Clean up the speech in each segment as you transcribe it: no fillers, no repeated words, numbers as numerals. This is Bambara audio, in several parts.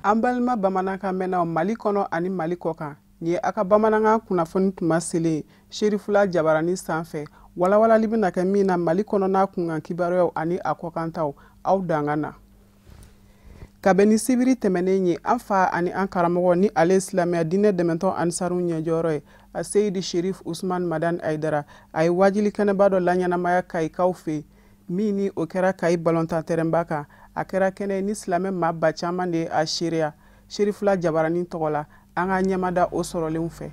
An balima bamanankan mɛnnaw Mali kɔnɔ ani Mali kɔkan ni aka bamanankan kunnafoni tuma selen Serifula Jabarani sanfɛ walawalali bɛna kɛ min na Mali kɔnɔna kunkan kibaruyaw ani a kɔkantaw aw dangana kabini sibiri tɛmɛnen ye an fa ani an karamɔgɔ ni ale silamɛya diinɛ dɛmɛtɔ Ansaru ɲɛjɔyɔrɔ ye a Seyidi Sherif Usman Madani Aidara a ye wajili kɛnɛba dɔ laɲɛnamaya Kayikaw fɛ min ni o kɛra Kayi balontan terrainba kan a kɛra kɛnɛ ni silamɛ maa ba caman de a seereya Serifula Jabarani tɔgɔ la an ka ɲɛmada o sɔrɔlenw fɛ.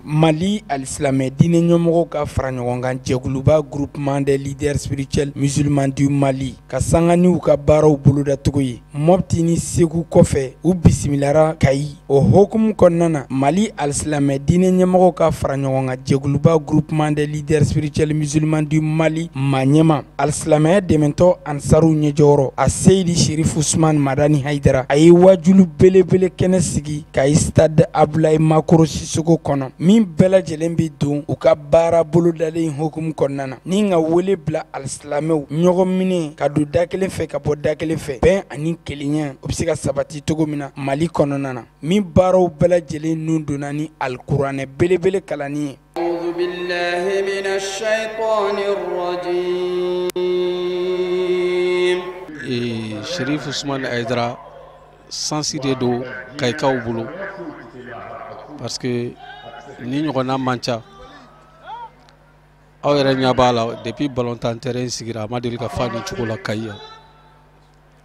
Mali al-Islamɛ diinɛ ɲɛmɔgɔw ka fara ɲɔgɔn kan jɛkuluba groupement des leaders spirituels musulmans du Mali ka sanga ni u ka baaraw boloda cogo ye Mopti ni Segu kɔfɛ u bisimilara Kayi o hokumu kɔnɔna na Mali al-Islamɛ diinɛ ɲɛmɔgɔw ka fara ɲɔgɔn kan jɛkuluba groupement des leaders spirituels musulmans du Mali ɲɛma al-Islamɛ dɛmɛtɔ Ansaru ɲɛjɔyɔrɔ a Seyidi Sherif Usman Madani Haidara a ye wajulu belebele kɛnɛ sigi Kayi stade Abdoulaye Makoro Sisoko kɔnɔ min bɛɛ lajɛlen bɛ don u ka baara bolodalen hukumu kɔnɔna na ni ka wele bila al-Islamɛw ɲɔgɔn minɛ ka don da kelen fɛ ka bɔ da kelen fɛ bɛn ani kelenya o bɛ se ka sabati cogo min na Mali kɔnɔna na min baaraw bɛɛ lajɛlen nun donna ni alikuranɛ belebele kalanni ye. A'udhu billahi minash shaitanir rajim. Sherif Usman Aidara sansi de do Kayikaw bolo parce que ni ɲɔgɔnna man ca aw yɛrɛ ɲɛ b'a la depuis balontan terrain sigira a ma deli ka fa ni cogo la Kayi yan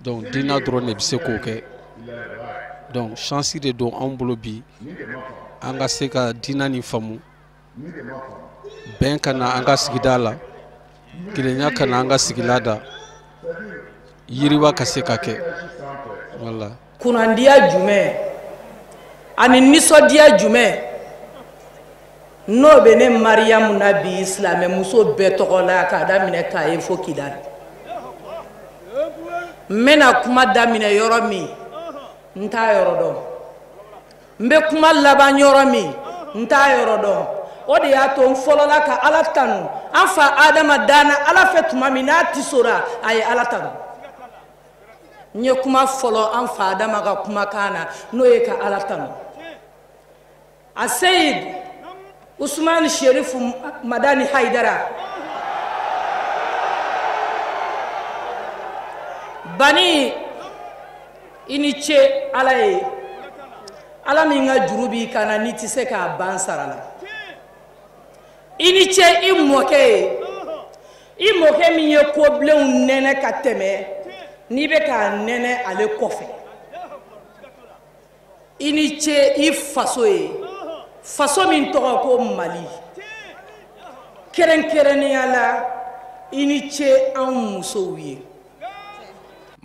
donc diina dɔrɔn de bɛ se k'o kɛ donc chance de don anw bolo bi an ka se ka diina ni faamu bɛn ka na an ka sigida la kelenya ka na an ka sigila da yiriwa ka se ka kɛ voilà. Kunnandiya jumɛn ani nisɔndiya jumɛn n'o bɛ ne Mariyamu na bi silamɛ muso bɛɛ tɔgɔ la k'a daminɛ Kayi fo Kidali n bɛna kuma daminɛ yɔrɔ min n t'a yɔrɔ dɔn n bɛ kuma laban yɔrɔ min n t'a yɔrɔ dɔn o de y'a to n fɔlɔla ka Ala tanu an fa Adama danna Ala fɛ tuma min n'a tisora a ye Ala tanu n ye kuma fɔlɔ an fa Adama ka kumakan na n'o ye ka Ala tanu a Seyid Usman Sherif Madani Haidara bani i ni ce Ala ye Ala min ka juru b'i kan na n'i tɛ se k'a ban sara la i ni ce i mɔkɛ ye i mɔkɛ min ye kobilenw nɛnɛ ka tɛmɛ n'i bɛ k'a nɛnɛ ale kɔfɛ i ni ce i faso ye faso min tɔgɔ ko Mali kɛrɛnkɛrɛnnenya la i ni ce anw musow ye.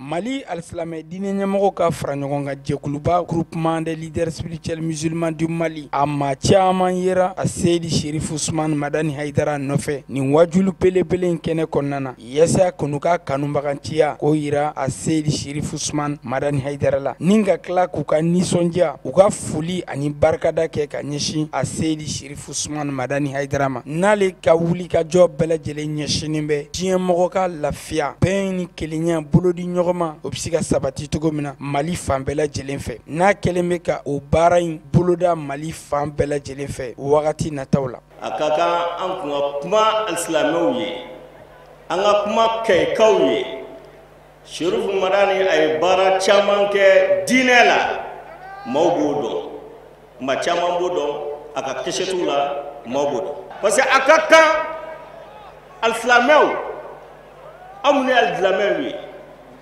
Mali al-Islamɛ diinɛ ɲɛmɔgɔw ka fara ɲɔgɔn kan jɛkuluba groupement des leaders spirituels musulmans du Mali a maa caman yera a Seyidi Sherif Usman Madani Haidara nɔfɛ nin wajulu belebele in kɛnɛ kɔnɔna na yasa k'u ka kanubaganciya k'o yira a Seyidi Sherif Usman Madani Haidara la ni ka tila k'u ka nisɔndiya u ka foli ani barikada kɛ ka ɲɛsin a Seyidi Sherif Usman Madani Haidara ma n'ale ka wuli ka jɔ bɛɛ lajɛlen ɲɛsinen bɛ diɲɛmɔgɔ ka lafiya bɛn ni kelenya bolodi ɲɔgɔn o bɛ se ka sabati cogo min na Mali fan bɛɛ lajɛlen fɛ n'a kɛlen bɛ ka o baara in boloda Mali fan bɛɛ lajɛlen fɛ wagati nataw la. A ka kan an kun ka kuma al-Islamɛw ye an ka kuma Kayikaw ye Sherif Madani a ye baara caman kɛ diinɛ la maaw b'o dɔn maa caman b'o dɔn a ka kɛsɛtiw la maaw b'o dɔn parce que a ka kan al-Islamɛw aw minnu ye al-Islamɛw ye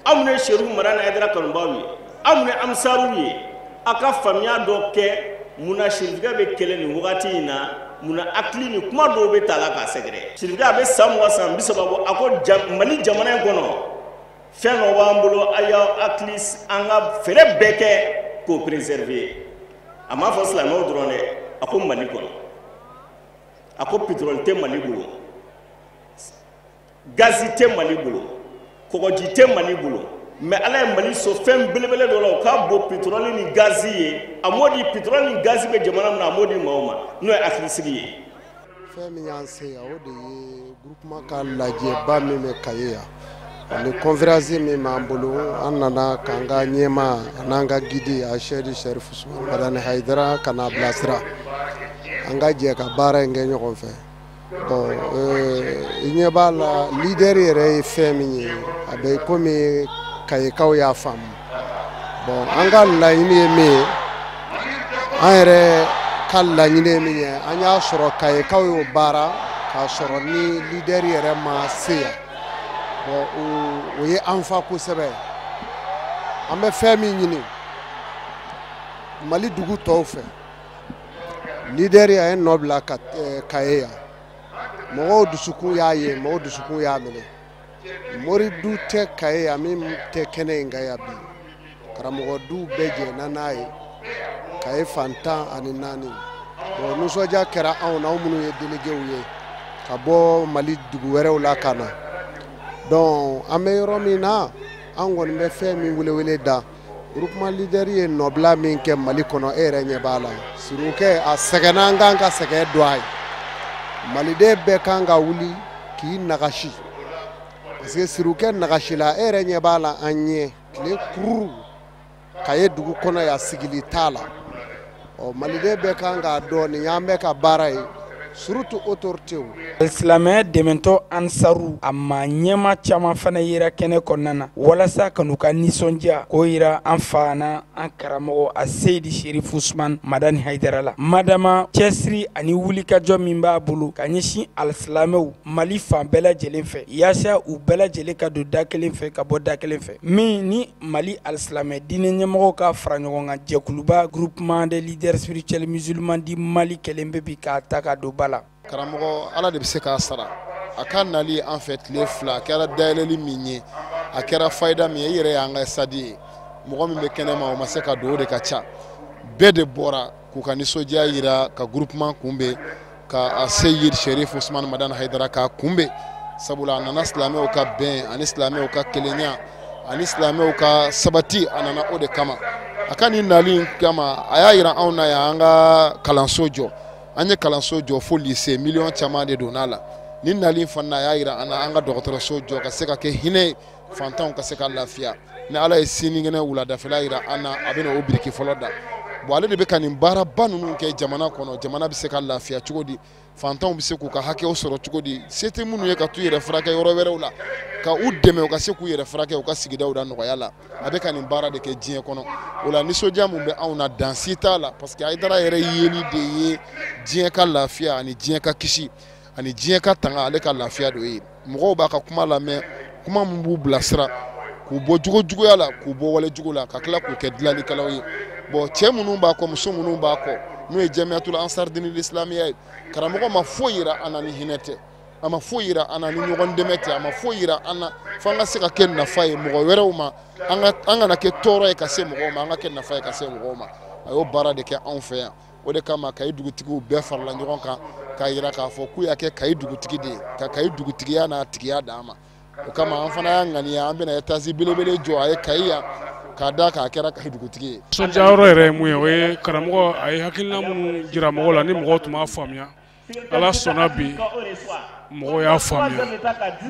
aw minnu ye Sherif Madani Haidara kanubaw ye aw minnu ye Ansaru ye a ka faamuya dɔ kɛ munna Serifiya bɛ kɛlɛ nin wagati in na munna hakili ni kuma dɔw bɛ ta la k'a sɛgɛrɛ Serifiya bɛ san 20 san 30 bɔ a ko Mali jamana in kɔnɔ fɛn dɔ b'an bolo a y'aw hakili an ka fɛɛrɛ bɛɛ kɛ k'o préserver a m'a fɔ silamɛw dɔrɔn dɛ a ko Mali kɔnɔ a ko pétrole tɛ Mali bolo gaz tɛ Mali bolo kɔgɔji tɛ Mali bolo mais ala ye Mali so fɛn belebele dɔ la o ka bon pétrole ni gaz ye a m'o di pétrole ni gaz bɛ jamana min na a m'o di maaw ma n'o ye hakilisigi ye. Fɛn min y'an se yan o de ye groupement ka lajɛba min bɛ Kaye yan ani conférence min b'an bolo an nana k'an ka ɲɛmaa an'an ka guide a Seydi Sherif Ousmane Madani Haidara ka n'a bilasira an ka jɛ ka baara in kɛ ɲɔgɔn fɛ. Bon i ɲɛ b'a la leader yɛrɛ ye fɛn min ye a bɛ komi Kayekaw y'a faamu. Bon an ka laɲini ye min ye an yɛrɛ ka laɲini ye min ye an y'a sɔrɔ Kayekaw y'o baara k'a sɔrɔ ni leader yɛrɛ ma se yan. Bon o ye an fa kosɛbɛ. An bɛ fɛn min ɲini Mali dugu tɔw fɛ leader a ye nɔ bila Kaye yan. Mɔgɔw dusukun y'a ye mɔgɔw dusukun y'a minɛ. Moridu tɛ Kaye yan min tɛ kɛnɛ in kan yan bi. Karamɔgɔ du bɛɛ jɛnna n'a ye Kaye fan 14. Bon nisɔndiya kɛra anw na anw minnu ye délégués ye ka bɔ Mali dugu wɛrɛw la ka na. Donc an bɛ yɔrɔ min na an kɔni bɛ fɛn min welewele da groupement leader ye nɔbila min kɛ Mali kɔnɔ e yɛrɛ ɲɛ b'a la Sirukɛ a sɛgɛnna an kan ka sɛgɛn don a ye. Maliden bɛɛ kan ka wuli k'i nagasi parce que Sirukɛ nagasila e yɛrɛ ɲɛ b'a la an ɲɛ tile kururu Kaye dugu kɔnɔ yan sigili t'a la. Maliden bɛɛ kan k'a dɔn nin y'an bɛ ka baara ye surtout autorités. Silamɛ dɛmɛtɔ Ansaru a maa ɲɛma caman fana yera kɛnɛ kɔnɔna na walasa ka n'u ka nisɔndiya k'o yira an fa na an karamɔgɔ a Seydi Sherif Ousmane Madani Haidara la. Madama cɛsiri ani wulikajɔ min b'a bolo ka ɲɛsin alisilamɛw Mali fan bɛɛ lajɛlen fɛ yaasa u bɛɛ lajɛlen ka don da kelen fɛ ka bɔ da kelen fɛ min ni Mali alisilamɛ diinɛ ɲɛmɔgɔw ka fara ɲɔgɔn kan jɛkuluba groupement des leaders spirituels musulmans du Mali kɛlen bɛ bi k'a ta ka don ba la. Karamɔgɔ ala de bɛ se k'a sara a ka nali an fɛ tile 2 a kɛra dayɛlɛli min ye a kɛra fayida min ye i yɛrɛ y'an ka stade ye mɔgɔ min bɛ kɛnɛma o ma se ka don o de ka ca bɛɛ de bɔra k'u ka nisɔndiya yira ka groupement kunbɛn ka a Seydi Sherif Ousmane Madani Haidara k'a kunbɛn sabula a nana silamɛw ka bɛn ani silamɛw ka kelenya ani silamɛw ka sabati a nana o de kama a ka nin nali kama a y'a yira anw na yan an ka kalanso jɔ. An ye kalanso jɔ fo lycée miliyɔn caman de donna la ni nali fana a y'a yira an ka dɔgɔtɔrɔso jɔ ka se ka kɛ hinɛ fantanw ka se ka lafiya ni ala ye sinikɛnɛ wuladafɛla yira an na a bɛna o biriki fɔlɔ da bon ale de bɛ ka nin baaraba ninnu kɛ jamana kɔnɔ jamana bɛ se ka lafiya cogo di fantanw bɛ se k'u ka hakɛw sɔrɔ cogo di se tɛ minnu ye ka t'u yɛrɛ furakɛ yɔrɔ wɛrɛw la ka u dɛmɛ u ka se k'u yɛrɛ furakɛ u ka sigidaw da nɔgɔya la a bɛ ka nin baara de kɛ diɲɛ kɔnɔ o la nisɔndiya min bɛ anw na dansi t'a la parce que Haidara yɛrɛ yeli de ye diɲɛ ka lafiya ani diɲɛ ka kisi ani diɲɛ ka tanga ale ka lafiya do ye mɔgɔw b'a ka kuma lamɛn kuma min b'u bilasira k'u bɔ juguya la k'u bɔ wale jugu la ka tila k'u kɛ dilanlikɛlaw ye bon cɛ minnu b'a kɔ muso minnu b'a kɔ n'o ye Jamiatul Ansar Dinil Islamiya ye karamɔgɔ ma foyi yira an na ni hinɛ tɛ a ma foyi yira an na ni ɲɔgɔn dɛmɛ tɛ a ma foyi yira an na fo an ka se ka kɛ nafa ye mɔgɔ wɛrɛw ma an kana kɛ tɔɔrɔ ye ka se mɔgɔw ma an ka kɛ nafa ye ka se mɔgɔw ma a y'o baara de kɛ anw fɛ yan o de kama Kayi dugutigiw bɛɛ farala ɲɔgɔn kan k'a yira k'a fɔ k'u y'a kɛ Kayi dugutigi de ye ka Kayi dugutigiya n'a tigiya d'an ma o kama an fana y'a ŋaniya an bɛna étage belebele jɔ a ye Kayi yan k'a da k'a kɛra Kayi dugutigi ye. Nisɔndiyayɔrɔ yɛrɛ ye mun ye o ye karamɔgɔ a ye hakilina minnu jira mɔgɔw la ni mɔgɔw tun b'a faamuya ala sɔnna bi mɔgɔw y'a faamuya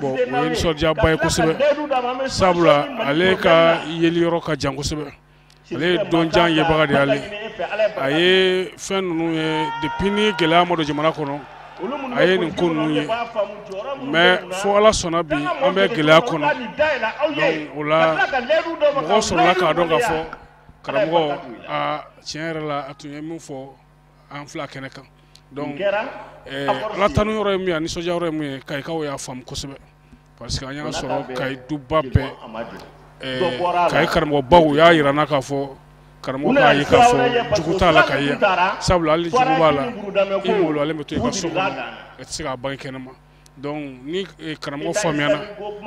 bon o ye nisɔndiyaba ye kosɛbɛ sabula ale ka yeli yɔrɔ ka jan kosɛbɛ ale ye dɔnjan yebaga de y'ale a ye fɛn ninnu ye depuis ni gɛlɛya ma don jamana kɔnɔ a ye nin ko ninnu ye mais fo ala sɔnna bi an bɛ gɛlɛya kɔnɔ donc o la mɔgɔw sɔrɔla k'a dɔn k'a fɔ karamɔgɔ tiɲɛ yɛrɛ la a tun ye min fɔ an fila kɛnɛ kan donc ala tanu yɔrɔ ye min ye a nisɔndiya yɔrɔ ye min ye Kayikaw y'a faamu kosɛbɛ parce que an y'a sɔrɔ Kayi duba bɛɛ Kayi karamɔgɔbaw y'a yira n na k'a fɔ karamɔgɔ k'a ye k'a fɔ jugu t'a la Kayi yan sabula hali jugu b'a la i m'olu ale bɛ to i ka so kɔnɔ i tɛ se k'a bange kɛnɛma donc ni karamɔgɔ faamuyana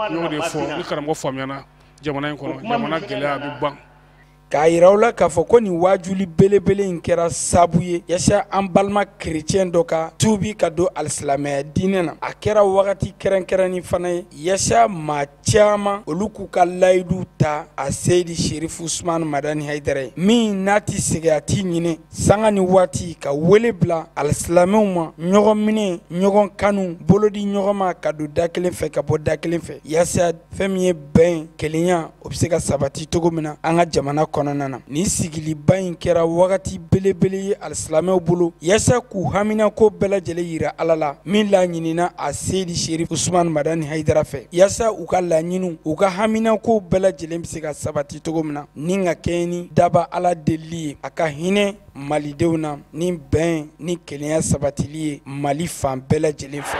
n y'o de fɔ ni karamɔgɔ faamuyana jamana in kɔnɔ jamana gɛlɛya a bɛ ban k'a yira u la k'a fɔ ko nin wajuli belebele in kɛra sabu ye yasa an balima kerecɛn dɔ ka tuubi ka don alisilamɛya diinɛ na. A kɛra wagati kɛrɛnkɛrɛnni fana ye yasa maa caaman olu k'u ka layidu ta a Seydi Sherifu Usmani Madani Hayidara ye min n'a ti segin a t'i ɲinɛ sanga ni waati ka wele bila alisilamɛw ma ɲɔgɔn minɛ ɲɔgɔn kanu bolodi ɲɔgɔn ma ka don da kelen fɛ ka bɔ da kelen fɛ yasa fɛn min ye bɛn kelenya o bɛ se ka sabati cogo min na an ka jamana kɔnɔna na. Nin sigiliba in kɛra wagati belebele ye alisilamɛw bolo yasa k'u haminako bɛɛ lajɛlen yira Ala la min la ɲinina a Seydi Sherifu Usmani Madani Hayidara fɛ yasa u ka laɲiniw u ka haminako bɛɛ lajɛlen bɛ se ka sabati cogo min na ni ka kɛ ni daba Ala deli ye a ka hinɛ malidenw na ni bɛn ni kelenya sabatili ye Mali fan bɛɛ lajɛlen fɛ.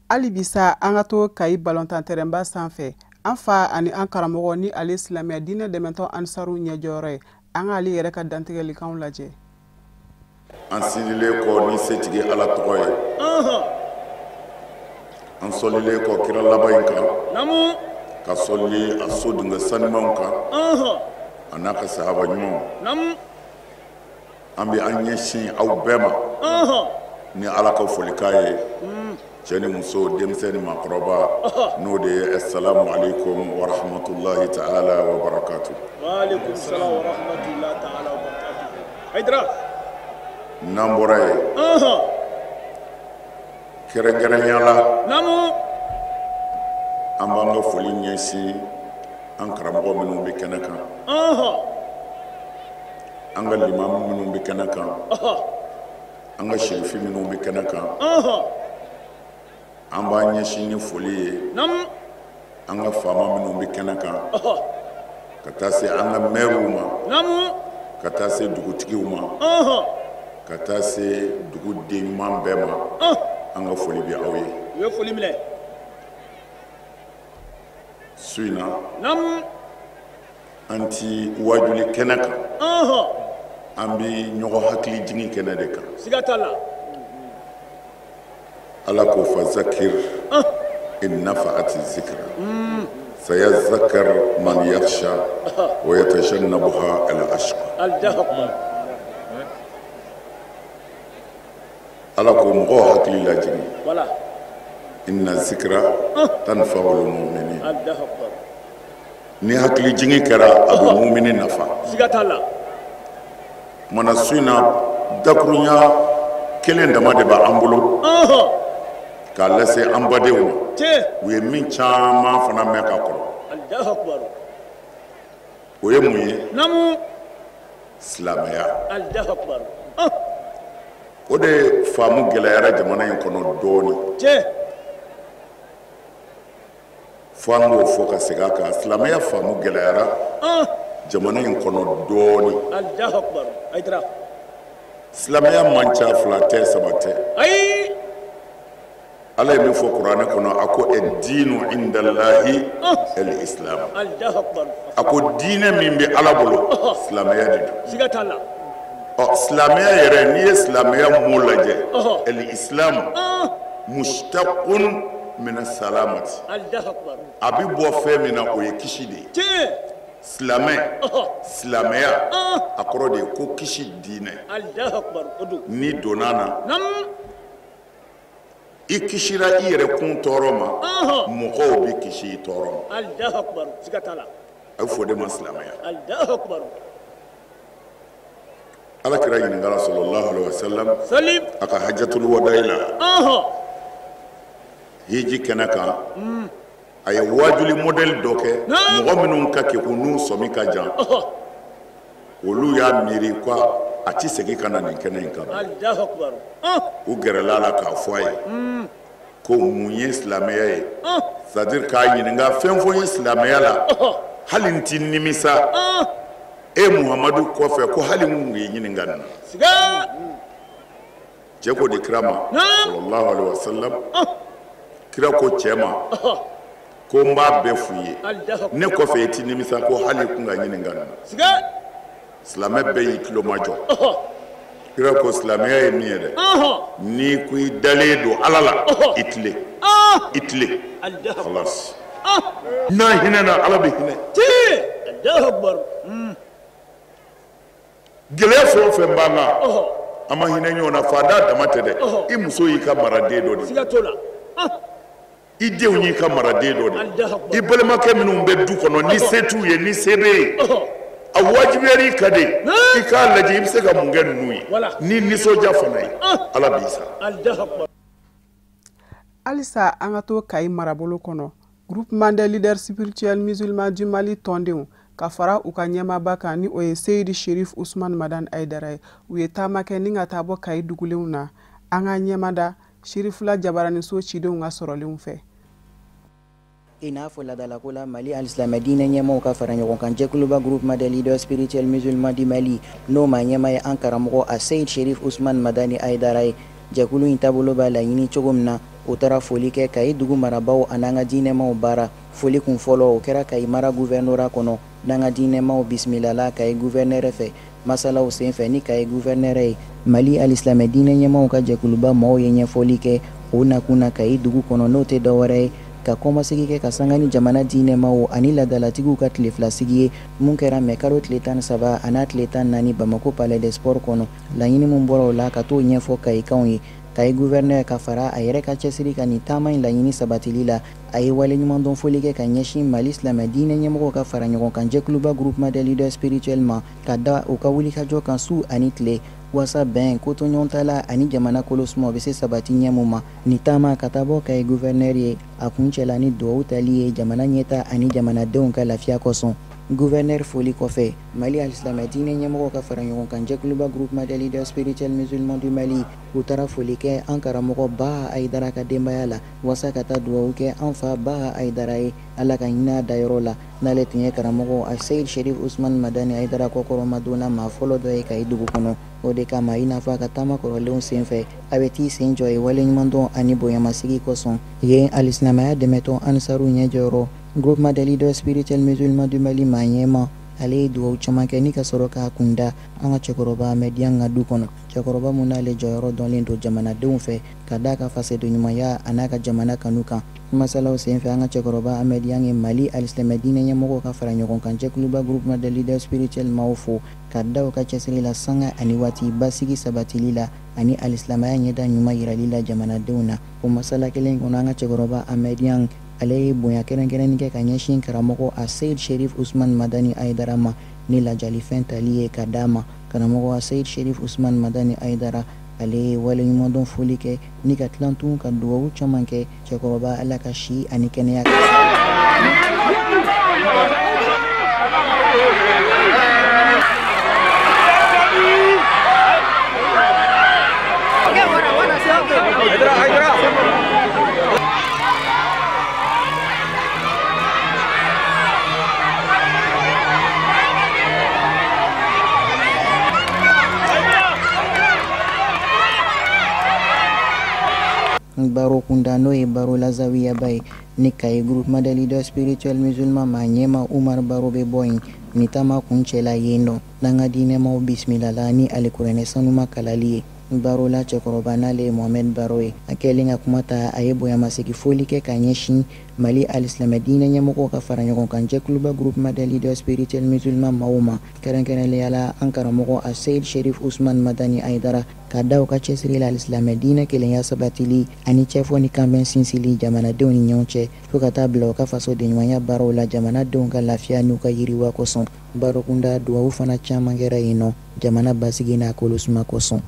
Ali bisa an ka to Kayi balontan terrainba sanfɛ an fa ani an karamɔgɔ ni ale silamɛya diinɛ dɛmɛtɔ Ansaru ɲɛjɔyɔrɔ ye an ka ale yɛrɛ ka dantigɛlikanw lajɛ. An sinilen kɔ ni setigi Ala tɔgɔ ye an sɔlilen kɔ kira laban in kan ka sɔli a so dunga sanimanw kan a n'a ka sahaba ɲumanw an bɛ an ɲɛsin aw bɛɛ ma ni Ala ka folikan ye cɛ ni muso denmisɛn ni maakɔrɔba n'o de ye assalamu alaikum wa rahmatulahi ta'ala wa barakatuh. Wa alaikum salam wa rahmatulahi ta'ala wa barakatuh. Hayidara n'an bɔra ye kɛrɛnkɛrɛnya la an b'an ka foli ɲɛsin an karamɔgɔ minnu bɛ kɛnɛ kan an ka limamu minnu bɛ kɛnɛ kan an ka sherifi minnu bɛ kɛnɛ kan an b'a ɲɛsin ni foli ye an ka faama minnu bɛ kɛnɛ kan ka taa se an ka mɛriw ma ka taa se dugutigiw ma ka taa se dugu den ɲuman bɛɛ ma an ka foli bɛ aw ye. U ye foli minɛ. su in na an ti wajuli kɛnɛ kan an bɛ ɲɔgɔn hakili jigin kɛnɛ de kan. Siga t'a la. Ala ko fazakir in nafa'ati zikra sayazakkar man yakhsha wa yatashannabuha al-ashqa. Allahu akbar. Ala ko mɔgɔw hakili lajigin. Wala. Inna zikra tanfa'ul mu'minin. Allahu akbar. Ni hakili jigin kɛra a bɛ mu'minin nafa. Siga t'a la. Mana su in na dakurunya kelen dama de b'an bolo k'a lase an badenw ma. U ye min caman fana mɛn ka kɔrɔ. Allahu akbar. O ye mun ye? Namu. Silamɛya. Allahu akbar. O de faamu gɛlɛyara jamana in kɔnɔ dɔɔni. Fo an k'o fɔ ka segin a kan silamɛya faamu gɛlɛyara jamana in kɔnɔ dɔɔni. Allahu akbar. Hayidara. Silamɛya man ca fila tɛ saba tɛ. Ayi. Ala ye min fɔ kuranɛ kɔnɔ a ko ad-diinu indallahi al-islam. Allahu akbar. A ko diinɛ min bɛ Ala bolo silamɛya de don. Siga t'a la. Silamɛya yɛrɛ n'i ye silamɛya mot lajɛ al-islam mushtaqun min as-salamati. Allahu akbar. A bɛ bɔ fɛn min na o ye kisi de ye. Silamɛya a kɔrɔ de ye ko kisi diinɛ. Allahu akbar. N'i donna na i kisira i yɛrɛ kun tɔɔrɔ ma mɔgɔw bɛ kisi i tɔɔrɔ ma. Allahu akbar. Siga t'a la. A bɛ fɔ de ma silamɛya. Allahu akbar. Ala kira ɲininkala sallallahu alaihi wasallam a ka hajjatul wada'i la hiji kɛnɛ kan a ye wajuli modèle dɔ kɛ mɔgɔ minnu ka kɛ ko n'u sɔmi ka jan olu y'a miiri ko a ti segin ka na nin kɛnɛ in kan. Allahu akbar. U gɛrɛla la k'a fɔ a ye ko mun ye silamɛya ye c'est à dire k'a ɲininka fɛn fɔ ye silamɛya la hali n ti nimisa e Muhamadu kɔfɛ ko hali mun ye ɲininka nin na. Cɛ ko di kira ma sallallahu alaihi wasallam kira ko cɛ ma ko n b'a bɛɛ f'u ye ne kɔfɛ i ti nimisa ko hali kun ka ɲininka nin na. Silamɛ bɛɛ y'i kilo majɔ. Kira ko silamɛya ye min ye dɛ n'i ko i dalen don Ala la i tile. Khalas n'a hinɛ na ala bɛ hinɛ Allahu Akbar. gɛlɛya fɛn o fɛn b'an kan an ma hinɛ ɲɔgɔn na fada dama tɛ dɛ i muso y'i ka maraden dɔ de Siga t'o la. i denw y'i ka maraden dɔ de i balimakɛ minnu bɛ du kɔnɔ ni se t'u ye ni se bɛ ye a wajibiyara i ka de i k'a lajɛ i bɛ se ka mun kɛ ninnu ye ni nisɔndiya fana ye ala b'i sara. Allahu Akbar. halisa an ka to kayi marabolo kɔnɔ groupement des leaders spirituels musulmans du Mali tɔndenw ka fara u ka ɲɛmaaba kan ni o ye Seyidi Sherif Usman Madani Aidara ye u ye taama kɛ ni ka taa bɔ kayi dugulenw na an ka ɲɛmada Sherifula Jabaraniso cidenw ka sɔrɔlenw fɛ. I n'a fɔ ladalako la Mali alisilame diinɛ ɲɛmaw ka fara ɲɔgɔn kan jɛkuluba groupement des leaders spirituels musulmans du Mali n'o ma ɲɛma ye an karamɔgɔ a Seyid Sherif Usman Madani Aidara ye. Jɛkulu in taabolo b'a laɲini cogo min na o taara foli kɛ Kayi dugu marabaw an'an ka diinɛmaw baara. Foli kun fɔlɔ o kɛra Kayi mara gouvernorat kɔnɔ n'an ka diinɛmaw bisimilala Kayi gouverneur fɛ masalaw senfɛ ni Kayi gouverneur ye Mali alisilame diinɛ ɲɛmaw ka jɛkuluba mɔgɔw ye ɲɛfɔli kɛ o nakun na Kayi dugu kɔnɔ n'o tɛ dɔwɛrɛ ye ka kɔmasegi kɛ ka sanga ni jamana diinɛmaw ani ladalatigiw ka tile filasigi ye mun kɛra mɛ kalo tile 13 an'a tile 14 Bamako palais des sports kɔnɔ. Laɲini mun bɔra o la ka t'o ɲɛfɔ Kayikanw ye. Kayi gouverneur ka fara a yɛrɛ ka cɛsiri ka nin taama in laɲini sabatili la a ye waleɲuman dɔn foli kɛ ka ɲɛsin Mali silamɛ diinɛ ɲɛmɔgɔw ka fara ɲɔgɔn kan jɛkuluba groupement des leaders spirituels ma ka da u ka wulikajɔ kan su ani tile wasa bɛn kotoɲɔgɔn tala ani jamana kolosuma bɛ se sabati ɲɛmu ma. Ni taama ka taa bɔ Kayi gouverneur ye a kun cɛla ni duwawu tali ye jamana ɲɛta ani jamanadenw ka lafiya kosɔn. Gouverneur foli kɔfɛ Mali alisilame diinɛ ɲɛmɔgɔw ka fara ɲɔgɔn kan jɛkuluba groupement des leaders spirituels musulmans du Mali u taara foli kɛ an karamɔgɔ Baha Aidara ka denbaya la wasa ka taa duwawu kɛ an fa Baha Aidara ye ala ka hinɛ a dayɔrɔ la n'ale tun ye karamɔgɔ a Seyid Sherif Usman Madani Aidara kɔkɔrɔmadonna maa fɔlɔ dɔ ye Kayi dugu kɔnɔ. O de kama i n'a fɔ a ka taama kɔrɔlenw senfɛ a bɛ t'i sen jɔ ye waleɲuman dɔn ani bonyamasigi kosɔn yen alisilamɛya dɛmɛtɔ Ansaru ɲɛjɔyɔrɔ groupement des leaders spirituels musulmans du Mali maa ɲɛma ale ye duwawu caman kɛ ni ka sɔrɔ k'a kunda an ka cɛkɔrɔba Ahmɛdiya ka du kɔnɔ. Cɛkɔrɔba mun n'ale jɔyɔrɔ dɔnlen don jamanadenw fɛ ka d'a ka fasodenɲumanya a n'a ka jamana kanu kan. Masalaw senfɛ an ka cɛkɔrɔba Ahmɛdiya ye Mali alisilame diinɛ ɲɛmɔgɔw ka fara ɲɔgɔn kan jɛkuluba groupement des leaders spirituels maaw fo ka da u ka cɛsiri la sanga ani waati basigi sabatili la ani alisilamɛya ɲɛda ɲuman yirali la jamanadenw na. O masala kelen kɔnɔ an ka cɛkɔrɔba Ahmɛdiya ale ye bonya kɛrɛnkɛrɛnni kɛ ka ɲɛsin karamɔgɔ a Seyid Sherif Usman Madani Aidara ma ni lajalifɛn tali ye ka d'a ma. Karamɔgɔ a Seyid Sherif Usman Madani Aidara ale ye waleɲuman dɔn foli kɛ ni ka tilatun ka duwawu caman kɛ cɛkɔrɔba ala ka si ani kɛnɛya. Baro kunda n'o ye baro la zawiyaba ye ni Kayi groupement des leaders spirituels musulmans maa ɲɛma Umar Baro bɛ bɔ yen ni taama kun cɛla yen nɔ n'an ka diinɛmaw bisimilala ni alikuranɛ sanuma kalali ye. Baro la cɛkɔrɔba n'ale ye Mohamed Baro ye a kɛlen ka kuma ta a ye bonyamasegi foli kɛ ka ɲɛsin Mali alisilame diinɛ ɲɛmɔgɔw ka fara ɲɔgɔn kan jɛkuluba groupement des leaders spirituels musulmans maaw ma kɛrɛnkɛrɛnnenya la an karamɔgɔ a Seyid Sherif Usman Madani Aidara ka da u ka cɛsiri la alisilame diinɛ kelenya sabatili ani cɛfɔ ni kanbɛn sinsili jamanadenw ni ɲɔgɔn cɛ fo ka taa bila u ka fasodenɲumanya baaraw la jamanadenw ka lafiya n'u ka yiriwa kosɔn. Barokunda duwawu fana caman kɛra yen nɔ jamana basigi n'a kolosuma kosɔn.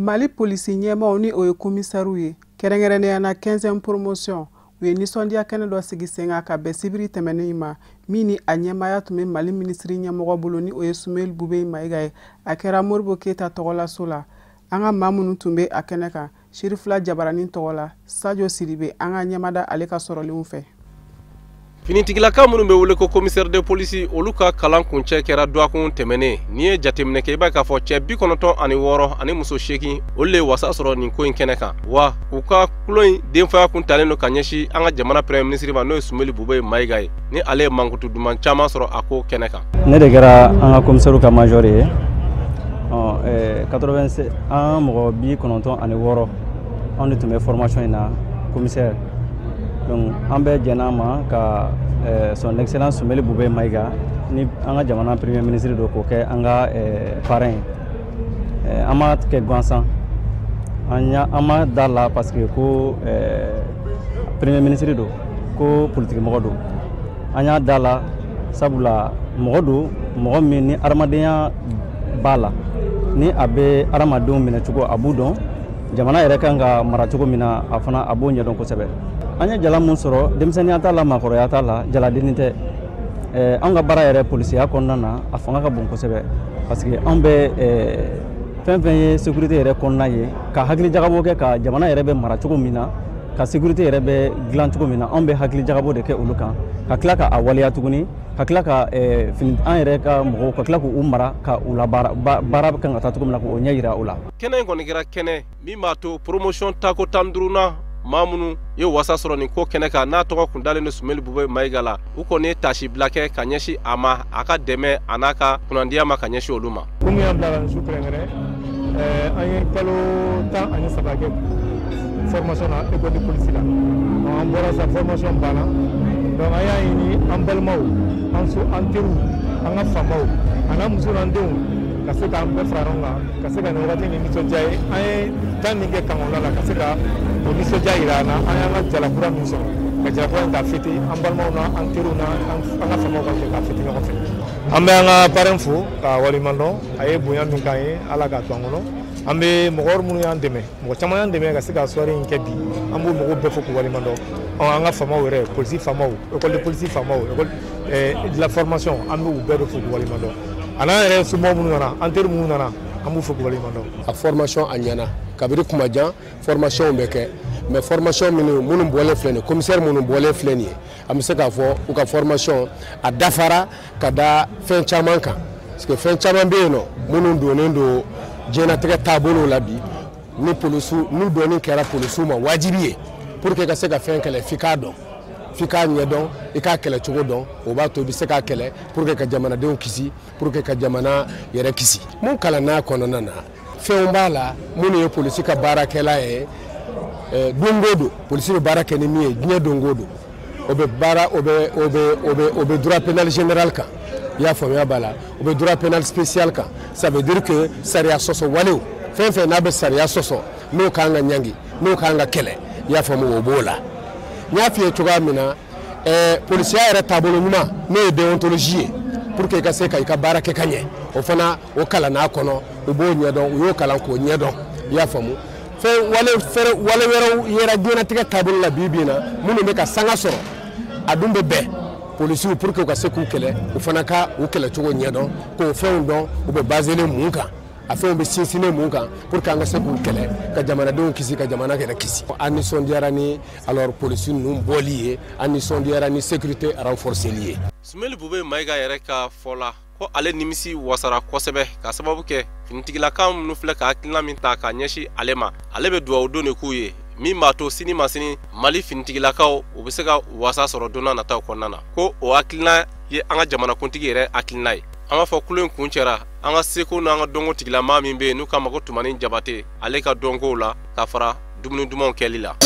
Mali polisi ɲɛmaw ni o ye komisariw ye kɛrɛnkɛrɛnnenya na 15e promotion u ye nisɔndiya kɛnɛ dɔ sigi sen kan ka bɛn sibiri tɛmɛnen ma min ni a ɲɛmaya tun bɛ Mali minisiri ɲɛmɔgɔ bolo ni o ye Sumeli Bube Mayiga ye a kɛra Moribo Keyita tɔgɔlaso la an ka maa minnu tun bɛ a kɛnɛ kan Sherifula Jabarani tɔgɔ la Sadio Sidibe an ka ɲɛmada ale ka sɔrɔlenw fɛ. Finitigilaka minnu bɛ wele ko commissaire de police olu ka kalan kuncɛ kɛra duwakun tɛmɛnen ni ye jateminɛ kɛ i b'a k'a fɔ cɛ 96 ani muso 8 olu le wasa sɔrɔ nin ko in kɛnɛ kan wa u ka kulo in denfaya kun talen don ka ɲɛsin an ka jamana premier ministre ma n'o ye Sumeli Bube Mayiga ye ni ale ye mankutu duman caman sɔrɔ a ko kɛnɛ kan. Ne de kɛra an ka commissaire ka major ye 87 an mɔgɔ 96 an de tun bɛ formation in na commissaire. Donc an bɛ jɛna ma ka son excellence Sumeli Bube Mayiga ni an ka jamana premier ministre do ko kɛ an ka parrain an ma kɛ gansan an ma da la parce que ko premier ministre do ko politique mɔgɔ do an y'a da la sabula mɔgɔ do mɔgɔ min ni adamadenya b'a la ni a bɛ adamadenw minɛ cogo a b'u dɔn jamana yɛrɛ kan ka mara cogo min na a fana a b'o ɲɛdɔn kosɛbɛ. An ye jala mun sɔrɔ denmisɛnniya t'a la maakɔrɔya t'a la jaladenni tɛ an ka baara yɛrɛ polisiya kɔnɔna na a fanga ka bon kosɛbɛ parce que an bɛ fɛn fɛn ye sécurité yɛrɛ kɔnɔna ye ka hakili jagabɔ kɛ ka jamana yɛrɛ bɛ mara cogo min na ka sécurité yɛrɛ bɛ dilan cogo min na an bɛ hakili jagabɔ de kɛ olu kan ka tila ka a waleya tuguni ka tila ka an yɛrɛ ka mɔgɔw ka tila k'u mara ka u la baara kan ka taa cogo min na k'o ɲɛ yira u la. Kɛnɛ in kɔni kɛra kɛnɛ min b'a to promotion tako 15nan maa minnu ye wasa sɔrɔ nin ko kɛnɛ kan n'a tɔgɔ kun dalen don Sumeli Bube Mayiga la u kɔni ye tasi bila kɛ ka ɲɛsin a ma a ka dɛmɛ a n'a ka kunnandiya ma ka ɲɛsin olu ma. Komi y'an bila la su kɛrɛnkɛrɛn an ye kalo 13 kɛ formation na école de police la an bɔra sa formation banna donc an y'a ɲini an balimaw an teriw an ka faamaw an n'a muso n'an denw ka se k'an bɛɛ fara ɲɔgɔn kan ka se ka nin wagati ni nisɔndiya ye an ye temps min kɛ kankɔrɔla la ka se ka o nisɔndiya yira an na an y'an ka jalakura min sɔrɔ ka jalakura in ta fêter an balimaw na an teriw na an ka faamaw ka jɛ k'a fêter ɲɔgɔn fɛ. An bɛ an ka parrain fo k'a waleɲumandɔn a ye bonya min k'an ye Ala k'a to an kɔnɔ an bɛ mɔgɔ minnu y'an dɛmɛ mɔgɔ caman y'an dɛmɛ ka se ka soirée in kɛ bi an b'o mɔgɔw bɛɛ fo k'u waleɲumandɔn an ka faamaw yɛrɛ polisi faamaw école de police faamaw école de la formation an b'u bɛɛ de fo k'u waleɲumandɔn a n'an yɛrɛ somɔgɔw minnu nana an teri minnu nana an b'u fo k'u waleɲumandɔn. A formation a ɲɛna kabiri kuma jan formation bɛ kɛ mais formation minnu bɔlen filɛ nin ye commissaire minnu bɔlen filɛ nin ye an bɛ se k'a fɔ u ka formation a dafara ka da fɛn caman kan parce que fɛn caman bɛ yen nɔ minnu donnen don diɲɛlatigɛ taabolo la bi ni polisiw n'u dɔnni kɛra polisiw ma wajibi ye pour que ka se ka fɛn kɛlɛ f'i k'a dɔn f'i k'a ɲɛdɔn i k'a kɛlɛ cogo dɔn o b'a to i bɛ se k'a kɛlɛ pour que ka jamanadenw kisi pour que ka jamana yɛrɛ kisi. Mun kalanna kɔnɔna na fɛnw b'a la minnu ye polisi ka baarakɛla ye don o don polisi bɛ baara kɛ ni min ye diɲɛ don o don o bɛ baara o bɛ droit pénal général kan i y'a faamuya b'a la o bɛ droit pénal spécial kan ça veut dire que sariya sɔsɔ walew fɛn fɛn n'a bɛ sariya sɔsɔ n'o kan ka ɲangi n'o kan ka kɛlɛ i y'a faamu o b'o la. N y'a f'i ye cogoya min na polisiya yɛrɛ taabolo ɲuman n'o ye déontologie ye pour que i ka se ka i ka baara kɛ ka ɲɛ o fana o kalann'a kɔnɔ u b'o ɲɛdɔn u y'o kalan k'o ɲɛdɔn i y'a faamu. wale wɛrɛw yɛrɛ diɲɛlatigɛ taabolo la bi bi in na minnu bɛ ka sanga sɔrɔ a dun bɛ bɛn polisiw pour que u ka se k'u kɛlɛ u fana ka u kɛlɛcogo ɲɛdɔn k'o fɛnw dɔn u bɛ baseler mun kan a fɛnw bɛ sinsinnen mun kan pour que an ka se k'u kɛlɛ ka jamanadenw kisi ka jamana yɛrɛ kisi. An nisɔndiyara ni alors polisi ninnu bɔli ye an nisɔndiyara ni sécurité renforceli ye. Sumeli Bube Mayiga yɛrɛ ka fɔ la ko ale nimisi wasara kosɛbɛ ka sababu kɛ finitigilakan minnu filɛ ka hakilina min ta ka ɲɛsin ale ma ale bɛ dugawu don de k'u ye min b'a to sini ma sini Mali finitigilakaw u bɛ se ka wasa sɔrɔ don n'a nataw kɔnɔna na ko o hakilina ye an ka jamanakuntigi yɛrɛ hakilina ye. An b'a fɔ kulo in kun cɛra an ka seko n'an ka dɔnko tigilamaa min bɛ yen n'u k'a ma ko Tumani Jabate ale ka dɔnkow la ka fara dumuni dumanw kɛli la.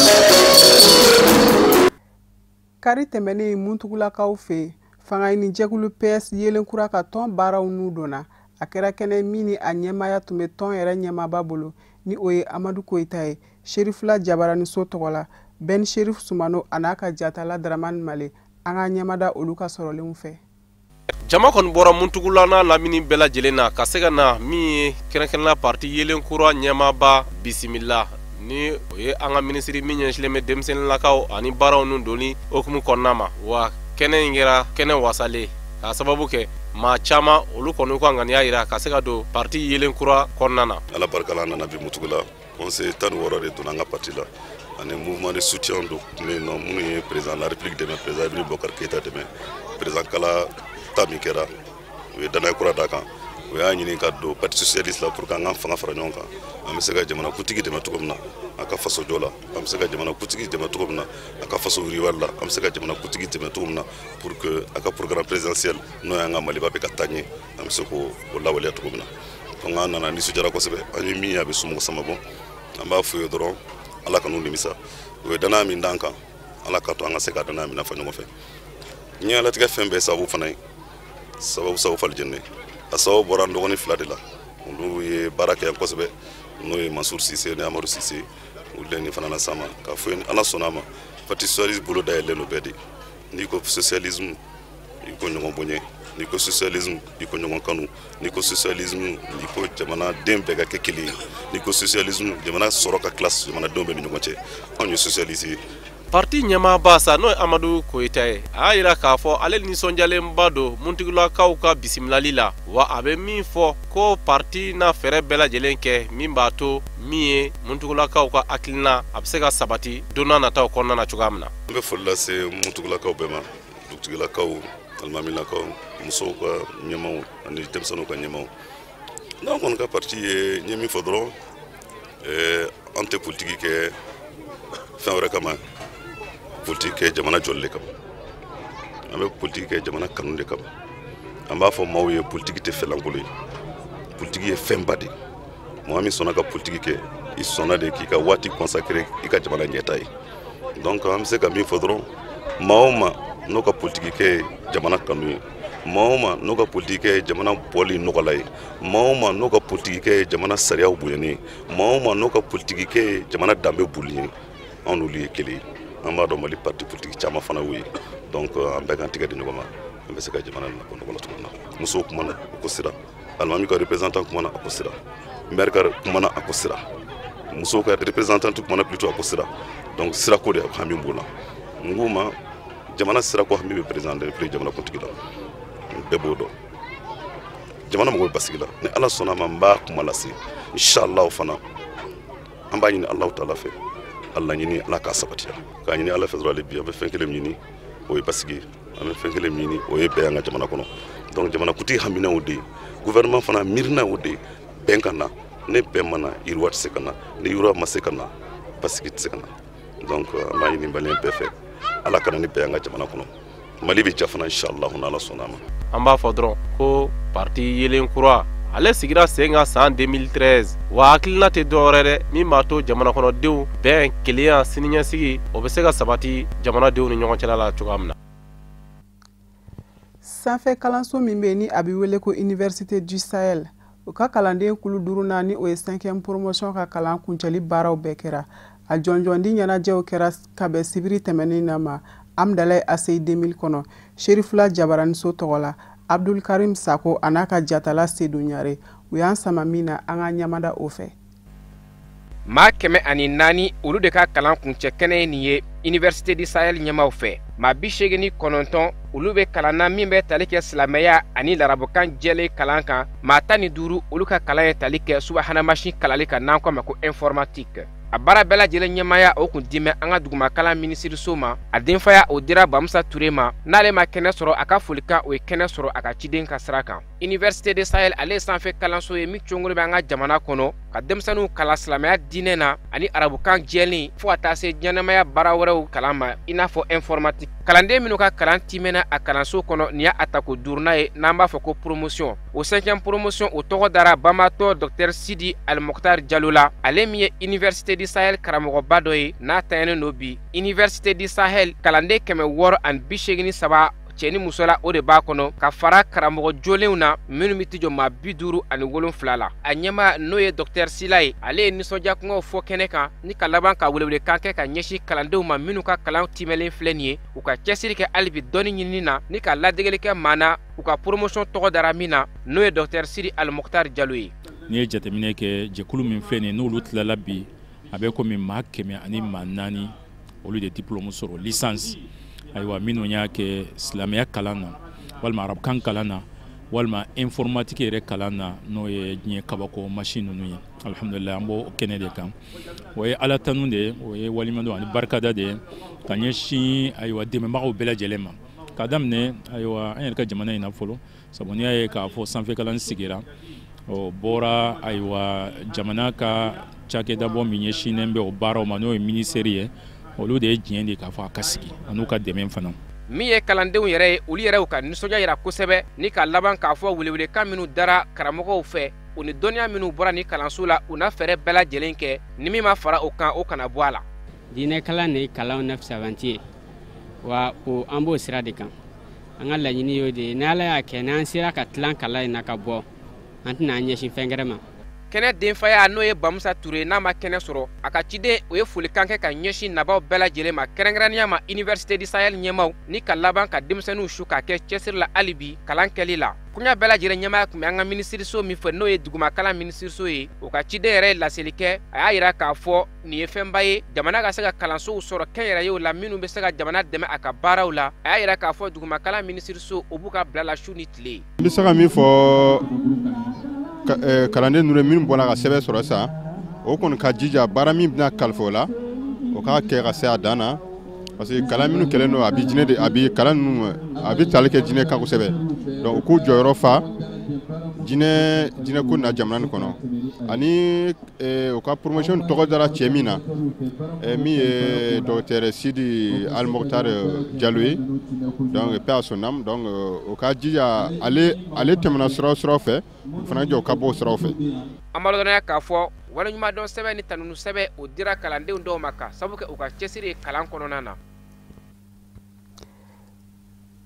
Kari tɛmɛnen Muntugulakaw fɛ fanga ɲini jɛkulu PS yelenkura ka tɔn baaraw n'u donna a kɛra kɛnɛ min ni a ɲɛmaya tun bɛ tɔn yɛrɛ ɲɛmaaba bolo ni o ye Amadu Koyita ye Sherifula Jabarani so tɔgɔ la Ben Sherif Sumano a n'a ka jatala Daramani Male an ka ɲɛmada olu ka sɔrɔlenw fɛ. jama kɔni bɔra muntugula n'a lamini bɛɛ lajɛlen na ka se ka na min ye kɛrɛnkɛrɛnna parti yelen kura ɲɛmaaba bisimila ni o ye an ka minisiri min ɲɛsilen bɛ denmisɛnninlakaw ani baaraw nu doni okumu kɔnɔna ma wa kɛnɛ in kɛra kɛnɛ wasalen k'a sababu kɛ maa caman olu kɔni ka ŋaniya yira ka se ka don parti yelen kura kɔnɔna na. ala barikala an nana bi mutugula conseil 16 de donna an ka parti la ani mouvement de soutien do tun bɛ yen nɔ minnu ye président de la république dɛmɛ président Ibrim Boubacar Keïta dɛmɛ président Kala ta min kɛra u ye danaya kura d'a kan u y'a ɲini ka don parti socialiste la pour que an ka fanga fara ɲɔgɔn kan an bɛ se ka jamana kutigi dɛmɛ cogo min na a ka faso jɔ la an bɛ se ka jamana kutigi dɛmɛ cogo min na a ka faso yiriwali la an bɛ se ka jamana kutigi dɛmɛ cogo min na pour que a ka programme présidentiel n'o y'an ka Maliba bɛ ka taa ɲɛ an bɛ se k'o lawaleya cogo min na donc an nana nisɔndiyara kosɛbɛ an ye min ye a bɛ somɔgɔ sama bɔ an b'a f'u ye dɔrɔn ala ka n'u nimisa u ye danaya min d'an kan ala ka to an ka se ka danaya min nafa ɲɔgɔn fɛ ɲɛlatigɛ fɛn bɛɛ sababu fana ye sababu falijɛnɛ a sababu bɔra n dɔgɔnin 2 de la olu ye baara kɛ yan kosɛbɛ n'o ye Mansour Cissé ni Amadou Cissé olu de nin fana na sama k'a fɔ ni ala sɔnna a ma parti socialiste bolo dayɛlɛlen don bɛɛ de n'i ko socialisme i ko ɲɔgɔn bonya n'i ko socialisme i ko ɲɔgɔn kanu n'i ko socialisme i ko jamana den bɛɛ ka kɛ kelen ye n'i ko socialisme jamana sɔrɔ ka classe jamanadenw bɛɛ ni ɲɔgɔn cɛ anw ye socialiste ye. parti ɲɛmaaba sa n'o ye Amadu Koyita ye a y'a yira k'a fɔ ale nisɔndiyalenba don muntigilakaw ka bisimilali la wa a bɛ min fɔ ko parti na fɛɛrɛ bɛɛ lajɛlen kɛ min b'a to min ye muntigilakaw ka hakilina a bɛ se ka sabati don n'a nataw kɔnɔna na cogoya min na. an bɛ foli lase muntigilakaw bɛɛ ma dugutigilakaw alimamilakaw musow ka ɲɛmaw ani denmisɛnninw ka ɲɛmaw n'an kɔni ka parti ye n ye min fɔ dɔrɔn an tɛ politiki kɛ fɛn wɛrɛ kama politique kɛ jamana jɔli de kama an bɛ politique kɛ jamana kanu de kama an b'a fɔ maaw ye politique tɛ fɛlankolon ye politique ye fɛnba de mɔgɔ min sɔnna ka politique kɛ i sɔnna de k'i ka waati consacrer i ka jamana ɲɛta ye donc an bɛ se ka min fɔ dɔrɔn maa o maa n'o ka politique kɛ jamana kanu ye maa o maa n'o ka politique kɛ jamana bɔli nɔgɔla ye maa o maa n'o ka politique kɛ jamana sariyaw bonyani ye maa o maa n'o ka politique kɛ jamana danbe boli ye anw n'olu ye kelen ye an b'a dɔn Mali parti politique caman fana y'o ye donc an bɛɛ k'an tigɛ di ɲɔgɔn ma an bɛ se ka jamana nabɔ nɔgɔ la cogo min na musow kumana o ko sira alimami ka représentant kumana a ko sira maire ka kumana a ko sira musow ka représentant kumana plutôt a ko sira donc sira ko de hami b'o la n ko ma jamana sira ko hami bɛ président de la République jamana kuntigi la bɛɛ b'o dɔn jamana mɔgɔw bɛ basigi la ni ala sɔnna ma n b'a kuma lase inshallah fana an b'a ɲini Alahu Taala fɛ ala ɲini ala k'a sabatiya k'a ɲini ala fɛ dɔrɔn ale bi an bɛ fɛn kelen min ɲini o ye basigi an bɛ fɛn kelen min ɲini o ye bɛn an ka jamana kɔnɔ donc jamana kuntigi hamina o de ye gouvernement fana miirina o de ye bɛn ka na ne bɛn ma na yiriwa tɛ se ka na ni yiriwa ma se ka na basigi tɛ se ka na donc an b'a ɲini maliyɛn bɛɛ fɛ ala kana ni bɛn an ka jamana kɔnɔ Mali bɛ ja fana inshallah n'ala sɔnna a ma. an b'a fɔ dɔrɔn ko parti yelen kura ale sigira sen kan san 2013 wa hakilina tɛ dɔwɛrɛ dɛ min b'a to jamana kɔnɔdenw bɛn kelenya siniɲɛsigi o bɛ se ka sabati jamanadenw ni ɲɔgɔn cɛla la cogoya min na. sanfɛ kalanso min bɛ ni a bɛ wele ko Université du Sahel o ka kalanden kulu 4 ni o ye 5e promotion ka kalan kuncɛli baaraw bɛɛ kɛra a jɔnjɔndi ɲɛnajɛw kɛra ka bɛn sibiri tɛmɛnen na ma Amdalaye Asseyi 2000 kɔnɔ Sherifula Jabaraniso tɔgɔ la Abdul Karim Sako a n'a ka jatala Seydou Ɲare u y'an sama min na an ka ɲamada o fɛ. maa 104 olu de ka kalan kuncɛ kɛnɛ nin ye Université du Sahel ɲɛmaw fɛ maa 89 olu bɛ kalan na min bɛ tali kɛ silamɛya ani larabukan jɛlen kalan kan maa 15 olu ka kalan ye tali kɛ subahana mansi kalali kan n'an ko ma ko informatique a baara bɛɛ lajɛlen ɲɛmaya o kun dimɛ an ka dugumakalan minisiriso ma a denfaya o dira Bamusa Ture ma n'ale ma kɛnɛ sɔrɔ a ka folikan o ye kɛnɛ sɔrɔ a ka ciden ka sira kan Université du Sahel ale ye sanfɛ kalanso ye min congolo bɛ an ka jamana kɔnɔ ka denmisɛnninw kalan silamɛya diinɛ na ani arabukan jɛlen fo ka taa se ɲɛnamaya baara wɛrɛw kalan ma i n'a fɔ informatique kalanden minnu ka kalan timɛna a kalanso kɔnɔ nin y'a atako 4nan ye n'an b'a fɔ ko promotion o 5e promotion o tɔgɔ dara banbatɔ Dr Sidi Al-Mokhtar Diallo la ale min ye Université du Sahel karamɔgɔba dɔ ye n'a tanyɛnen no bi Université du Sahel kalanden 683 cɛ ni muso la o de b'a kɔnɔ ka fara karamɔgɔ jolenw na minnu bi tijɔ maa 57 la a ɲɛma n'o ye dɔktɛr sila ye ale ye nisɔndiya kumaw fɔ kɛnɛ kan ni ka laban ka welewelekan kɛ ka ɲɛsin kalandenw ma minnu ka kalan timɛlen filɛ nin ye u ka cɛsiri kɛ halibi dɔnni ɲinini na ni ka ladegeli kɛ maa na u ka promotion tɔgɔ dara min na n'o ye dɔktɛr siri alimuktar jalo ye. N'i ye jateminɛ kɛ jɛkulu min filɛ nin ye n'olu tilala bi a bɛ komi maa 104 olu de diplôme sɔrɔ licence ayiwa minnu y'a kɛ silamɛya kalan na walima arabukan kalan na walima informatique yɛrɛ kalan na n'o ye diɲɛ kabako machine ninnu ye alhamdulillah an b'o kɛnɛ de kan o ye ala tanu de ye o ye walimadon ani barikada de ye ka ɲɛsin ayiwa dɛmɛbagaw bɛɛ lajɛlen ma ka daminɛ ayiwa an yɛrɛ ka jamana in na fɔlɔ sabu n'i y'a ye k'a fɔ sanfɛ kalan sigira o bɔra ayiwa jamana ka cakɛda bɔ min ɲɛsinnen bɛ o baaraw ma n'o ye ministère ye olu de ye diɲɛ de k'a fɔ a ka sigi an'u ka dɛmɛ fana. min ye kalandenw yɛrɛ ye olu yɛrɛ u ka nisɔndiya yira kosɛbɛ ni ka laban k'a fɔ welewelekan minnu dara karamɔgɔw fɛ u ni dɔnniya minnu bɔra ni kalanso la u na fɛɛrɛ bɛɛ lajɛlen kɛ ni min ma fara o kan o kana bɔ a la. diinɛ kalan de ye kalanw nafisabanti ye wa o an b'o sira de kan an ka laɲini y'o de ye ni ala y'a kɛ n'an sera ka tilan kalan in na ka bɔ an tɛna an ɲɛsin fɛn gɛrɛ ma. kɛnɛ denfaya n'o ye bamusa ture n'a ma kɛnɛ sɔrɔ a ka ciden o ye folikan kɛ ka ɲɛsin nabaw bɛɛ lajɛlen ma kɛrɛnkɛrɛnnenya ma université du sahel ɲɛmaw ni ka laban ka denmisɛnninw su k'a kɛ cɛsiri la hali bi kalan kɛli la koɲa bɛɛ lajɛlen ɲɛmaya kun bɛ an ka minisiriso min fɛ n'o ye dugumakala minisiriso ye o ka ciden yɛrɛ ye laseli kɛ a y'a yira k'a fɔ nin ye fɛnba ye jamana ka se ka kalansow sɔrɔ kɛnyɛrɛyew la minnu bɛ se ka jamana dɛmɛ a ka baaraw la a y'a yira k'a fɔ dugumakala minisiriso o b'u ka bila la su ni tile. n bɛ se ka min fɔ kalanden ninnu minnu bɔra ka sɛbɛn sɔrɔ sisan o kɔni ka jija baara min bɛna kalifa o la o k'a kɛ ka se a dan na parce que kalan minnu kɛlen don a bɛ jinɛ de a bɛ kalan ninnu a bɛ tali kɛ jinɛ kan kosɛbɛ donc u k'u jɔyɔrɔ fa jinɛ ko na jamana nin kɔnɔ ani u ka promotion tɔgɔ dara cɛ min na min ye dɔgɔtɛr Sidi Alimuktar Jalo ye donc paix à son âme donc u ka jija ale tɛmɛna siraw fɛ u fana jɔ ka bɔ o siraw fɛ. an b'a dɔnya k'a fɔ waleɲumandɔn sɛbɛn ni tanunu sɛbɛn o dira kalandenw dɔw ma ka sabu kɛ u ka cɛsiri kalan kɔnɔna na.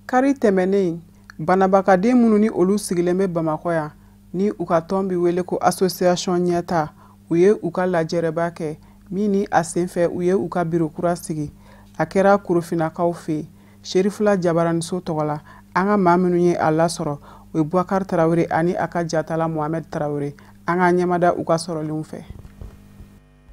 kari tɛmɛnen banabagaden minnu ni olu sigilen bɛ bamakɔ yan ni u ka tɔn bɛ wele ko association ɲɛta u ye u ka lajɛrɛba kɛ min ni a senfɛ u ye u ka biro kura sigi a kɛra korofinakaw fɛ Sherifula Jabaraniso tɔgɔ la an ka maa minnu ye a lasɔrɔ o ye Boubacar Tarawele ani a ka jatala Mohamed Tarawele an ka ɲɛmada u ka sɔrɔlenw fɛ.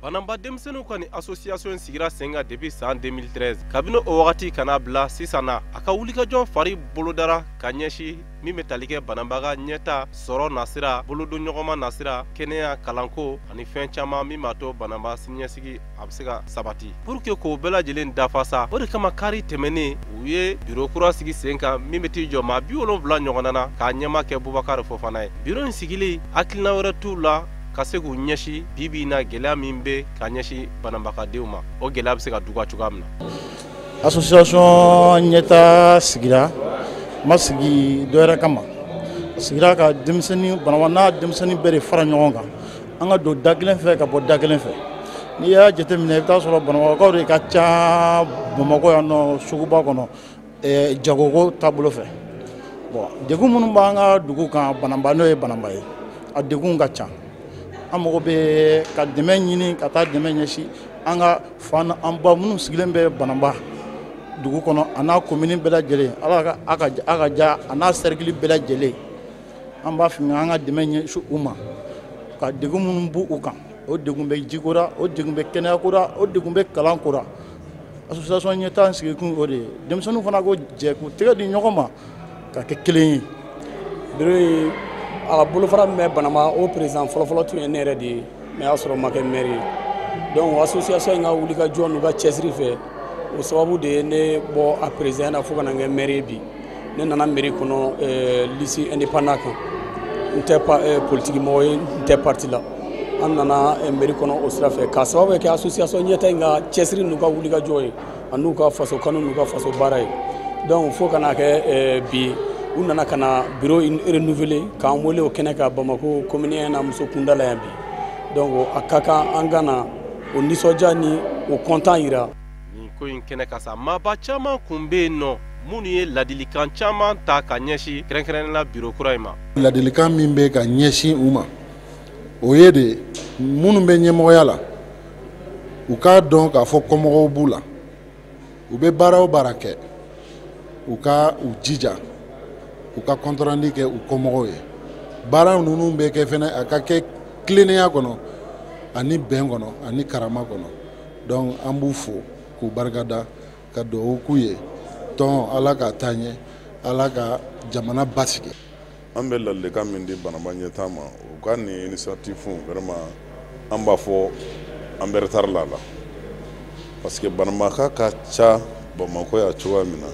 bananba denmisɛnninw ka ni association sigira sen kan depuis san 2013 kabini o wagati kana bila sisan na a ka wulikajɔ fari bolodara ka ɲɛsi min bɛ tali kɛ bananbaga ɲɛta sɔrɔ nasira bolodon ɲɔgɔnma nasira kɛnɛya kalanko ani fɛn caman min b'a to bananba siniɲɛsigi a bɛ se ka sabati pour que k'o bɛɛ lajɛlen dafasa o de kama kari tɛmɛnen u ye biro kura sigi sen kan min bɛ t'i jɔ maa 70 ɲɔgɔnna na k'a ɲɛma kɛ Bubakari Fofana ye biro in sigilen hakilina wɛrɛ t'u la ka se k'u ɲɛsi bibi na gɛlɛya min bɛ ka ɲɛsi bananbagadenw ma o gɛlɛya bɛ se ka duga cogoya min na. association ɲɛta sigira ma sigi dɔwɛrɛ kama a sigira ka denmisɛnnin bananba n'a denmisɛnnin bɛɛ de fara ɲɔgɔn kan an ka don da kelen fɛ ka bɔ da kelen fɛ n'i y'a jateminɛ i bɛ taa sɔrɔ bananbagaw de ka ca Bamakɔ yan nɔ suguba kɔnɔ jagoko taabolo fɛ bon degun minnu b'an ka dugu kan bananba n'o ye bananba ye a degun ka ca. an mago bɛ ka dɛmɛ ɲini ka taa dɛmɛ ɲɛsin an ka fan an ba minnu sigilen bɛ bananba dugu kɔnɔ a n'a commune bɛɛ lajɛlen ala a ka ja a n'a cercle bɛɛ lajɛlen an b'a fɛ an ka dɛmɛ ɲɛsin u ma ka degun minnu b'u u kan o degun bɛ jiko la o degun bɛ kɛnɛyako la o degun bɛ kalanko la association ɲɛta sigikun o de ye denmisɛnninw fana ko jɛ k'u tɛgɛ di ɲɔgɔn ma ka kɛ kelen ye. biro a ka bolofara min bɛ banama o président fɔlɔfɔlɔ tun ye ne yɛrɛ de ye mais y'a sɔrɔ ma kɛ maire ye donc association in ka wulikajɔ n'u ka cɛsiri fɛ o sababu de ye ne bɔ a président na fo ka na kɛ maire ye bi ne nana mairie kɔnɔ liste indépendant kan n tɛ politique mɔgɔ ye n tɛ parti la an nana mairie kɔnɔ o sira fɛ k'a sababu kɛ association ɲɛta in ka cɛsiri n'u ka wulikajɔ ye ani n'u ka faso kanu n'u ka faso baara ye donc fo ka na kɛ bi u nana ka na bureau renouvelé k'an wele o kɛnɛ ka Bamako commune na muso kunda la yan bi donc a ka kan an ka na o nisɔndiya ni o content yira. nin ko in kɛnɛ ka sa maaba caman kun bɛ yen nɔ minnu ye ladilikan caman ta ka ɲɛsin kɛrɛnkɛrɛnnenya biro kura in ma. Ladilikan min bɛ ka ɲɛsin u ma o ye de minnu bɛ ɲɛmɔgɔya la u k'a dɔn k'a fɔ kɔmɔgɔw b'u la u bɛ baara o baara kɛ u ka u jija u ka kɔntorandi kɛ u kɔmɔgɔw ye baara ninnu bɛ kɛ fɛnɛ a ka kɛ tilennenya kɔnɔ ani bɛn kɔnɔ ani karama kɔnɔ donc an b'u fo k'u barikada ka dugawu k'u ye tɔn ala ka taa ɲɛ ala ka jamana basigi. An bɛ ladilikan min di Banamba ɲɛtaa ma u ka nin initiative vraiment an b'a fɔ an bɛ retard la parce que Banamba ka ca Bamakɔ ya cogoya min na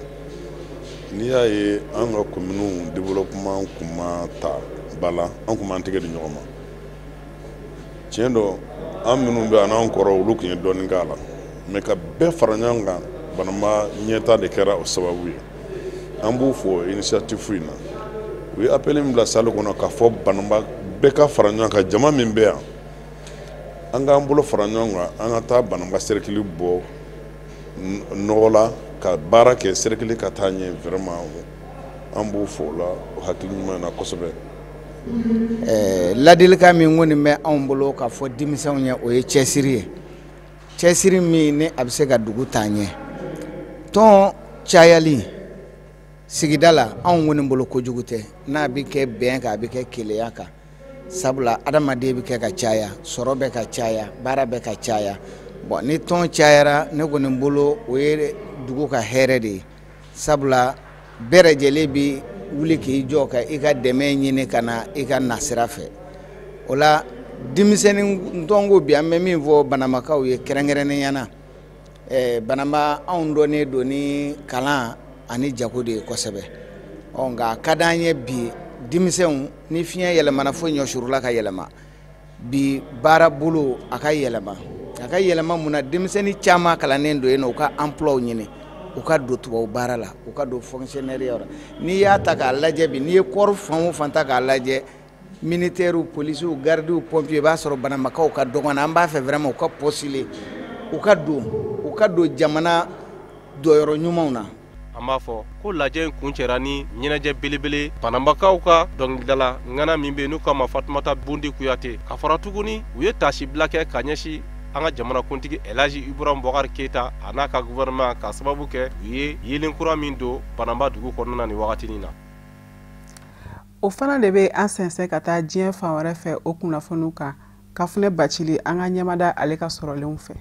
n'i y'a ye an ka commune développement kun ma ta ba la an kun b'an tɛgɛ di ɲɔgɔn ma tiɲɛ don an minnu bɛ an n'an kɔrɔ olu tun ye dɔɔnin k'a la mais ka bɛɛ fara ɲɔgɔn kan Banamba ɲɛtaa de kɛra o sababu ye an b'u fɔ initiative in na u ye appel min bila salle kɔnɔ k'a fɔ Banamba bɛɛ ka fara ɲɔgɔn kan jama min bɛ yan an k'an bolo fara ɲɔgɔn kan an ka taa Banamba cercle bɔ nɔgɔ la ka baara kɛ cercle ka taa ɲɛ vraiment an b'u fɔ o la o hakili ɲuman na kosɛbɛ. Ladilikan min kɔni bɛ anw bolo k'a fɔ denmisɛnw ye o ye cɛsiri ye cɛsiri min ni a bɛ se ka dugu taa ɲɛ tɔn cayali sigida la anw kɔni bolo kojugu tɛ n'a bɛ kɛ bɛn kan a bɛ kɛ keleya kan sabula adamaden bɛ kɛ ka caya sɔrɔ bɛ ka caya baara bɛ ka caya bon ni tɔn cayara ne kɔni bolo o ye dugu ka hɛrɛ de ye sabula bɛɛ lajɛlen bɛ wuli k'i jɔ ka i ka dɛmɛ ɲini ka na i ka nasira fɛ o la denmisɛnnin tɔnko bi an bɛ min fɔ Banambakaw ye kɛrɛnkɛrɛnnenya na Banamba anw dɔnnen don ni kalan ani jago de ye kosɛbɛ nka a ka d'an ye bi denmisɛnw ni fiɲɛ yɛlɛmana fo ɲɔsurula ka yɛlɛma bi baara bolo a ka yɛlɛma mun na denmisɛnnin caman kalannen don yen nɔ u ka emploi ɲini u ka don tubabu baara la u ka don fonctionnaire la n'i y'a ta k'a lajɛ bi n'i ye kɔɔri fan o fan ta k'a lajɛ militaire policiers gardiens pompiers i b'a sɔrɔ Banambakaw ka dɔgɔn na an b'a fɛ vraiment u ka postuler u ka don jamana dɔyɔrɔ ɲumanw na. An b'a fɔ ko lajɛ in kun cɛra ni ɲɛnajɛ belebele Banambakaw ka dɔnkilidala ŋana min bɛ yen n'u k'a ma Fatumata Bundi Kuyate ka fara tuguni u ye tasibila kɛ ka ɲɛsin an ka jamanakuntigi Elhaji Ibrahim Boubacar Keita a n'a ka gouvernement ka sababu kɛ u ye yelen kura min don Banamba dugu kɔnɔna nin wagatinin na. O fana de bɛ an sɛnsɛn ka taa diɲɛ fan wɛrɛ fɛ o kunnafoniw kan Kafunɛ Bacili an ka ɲɛmada ale ka sɔrɔlenw fɛ.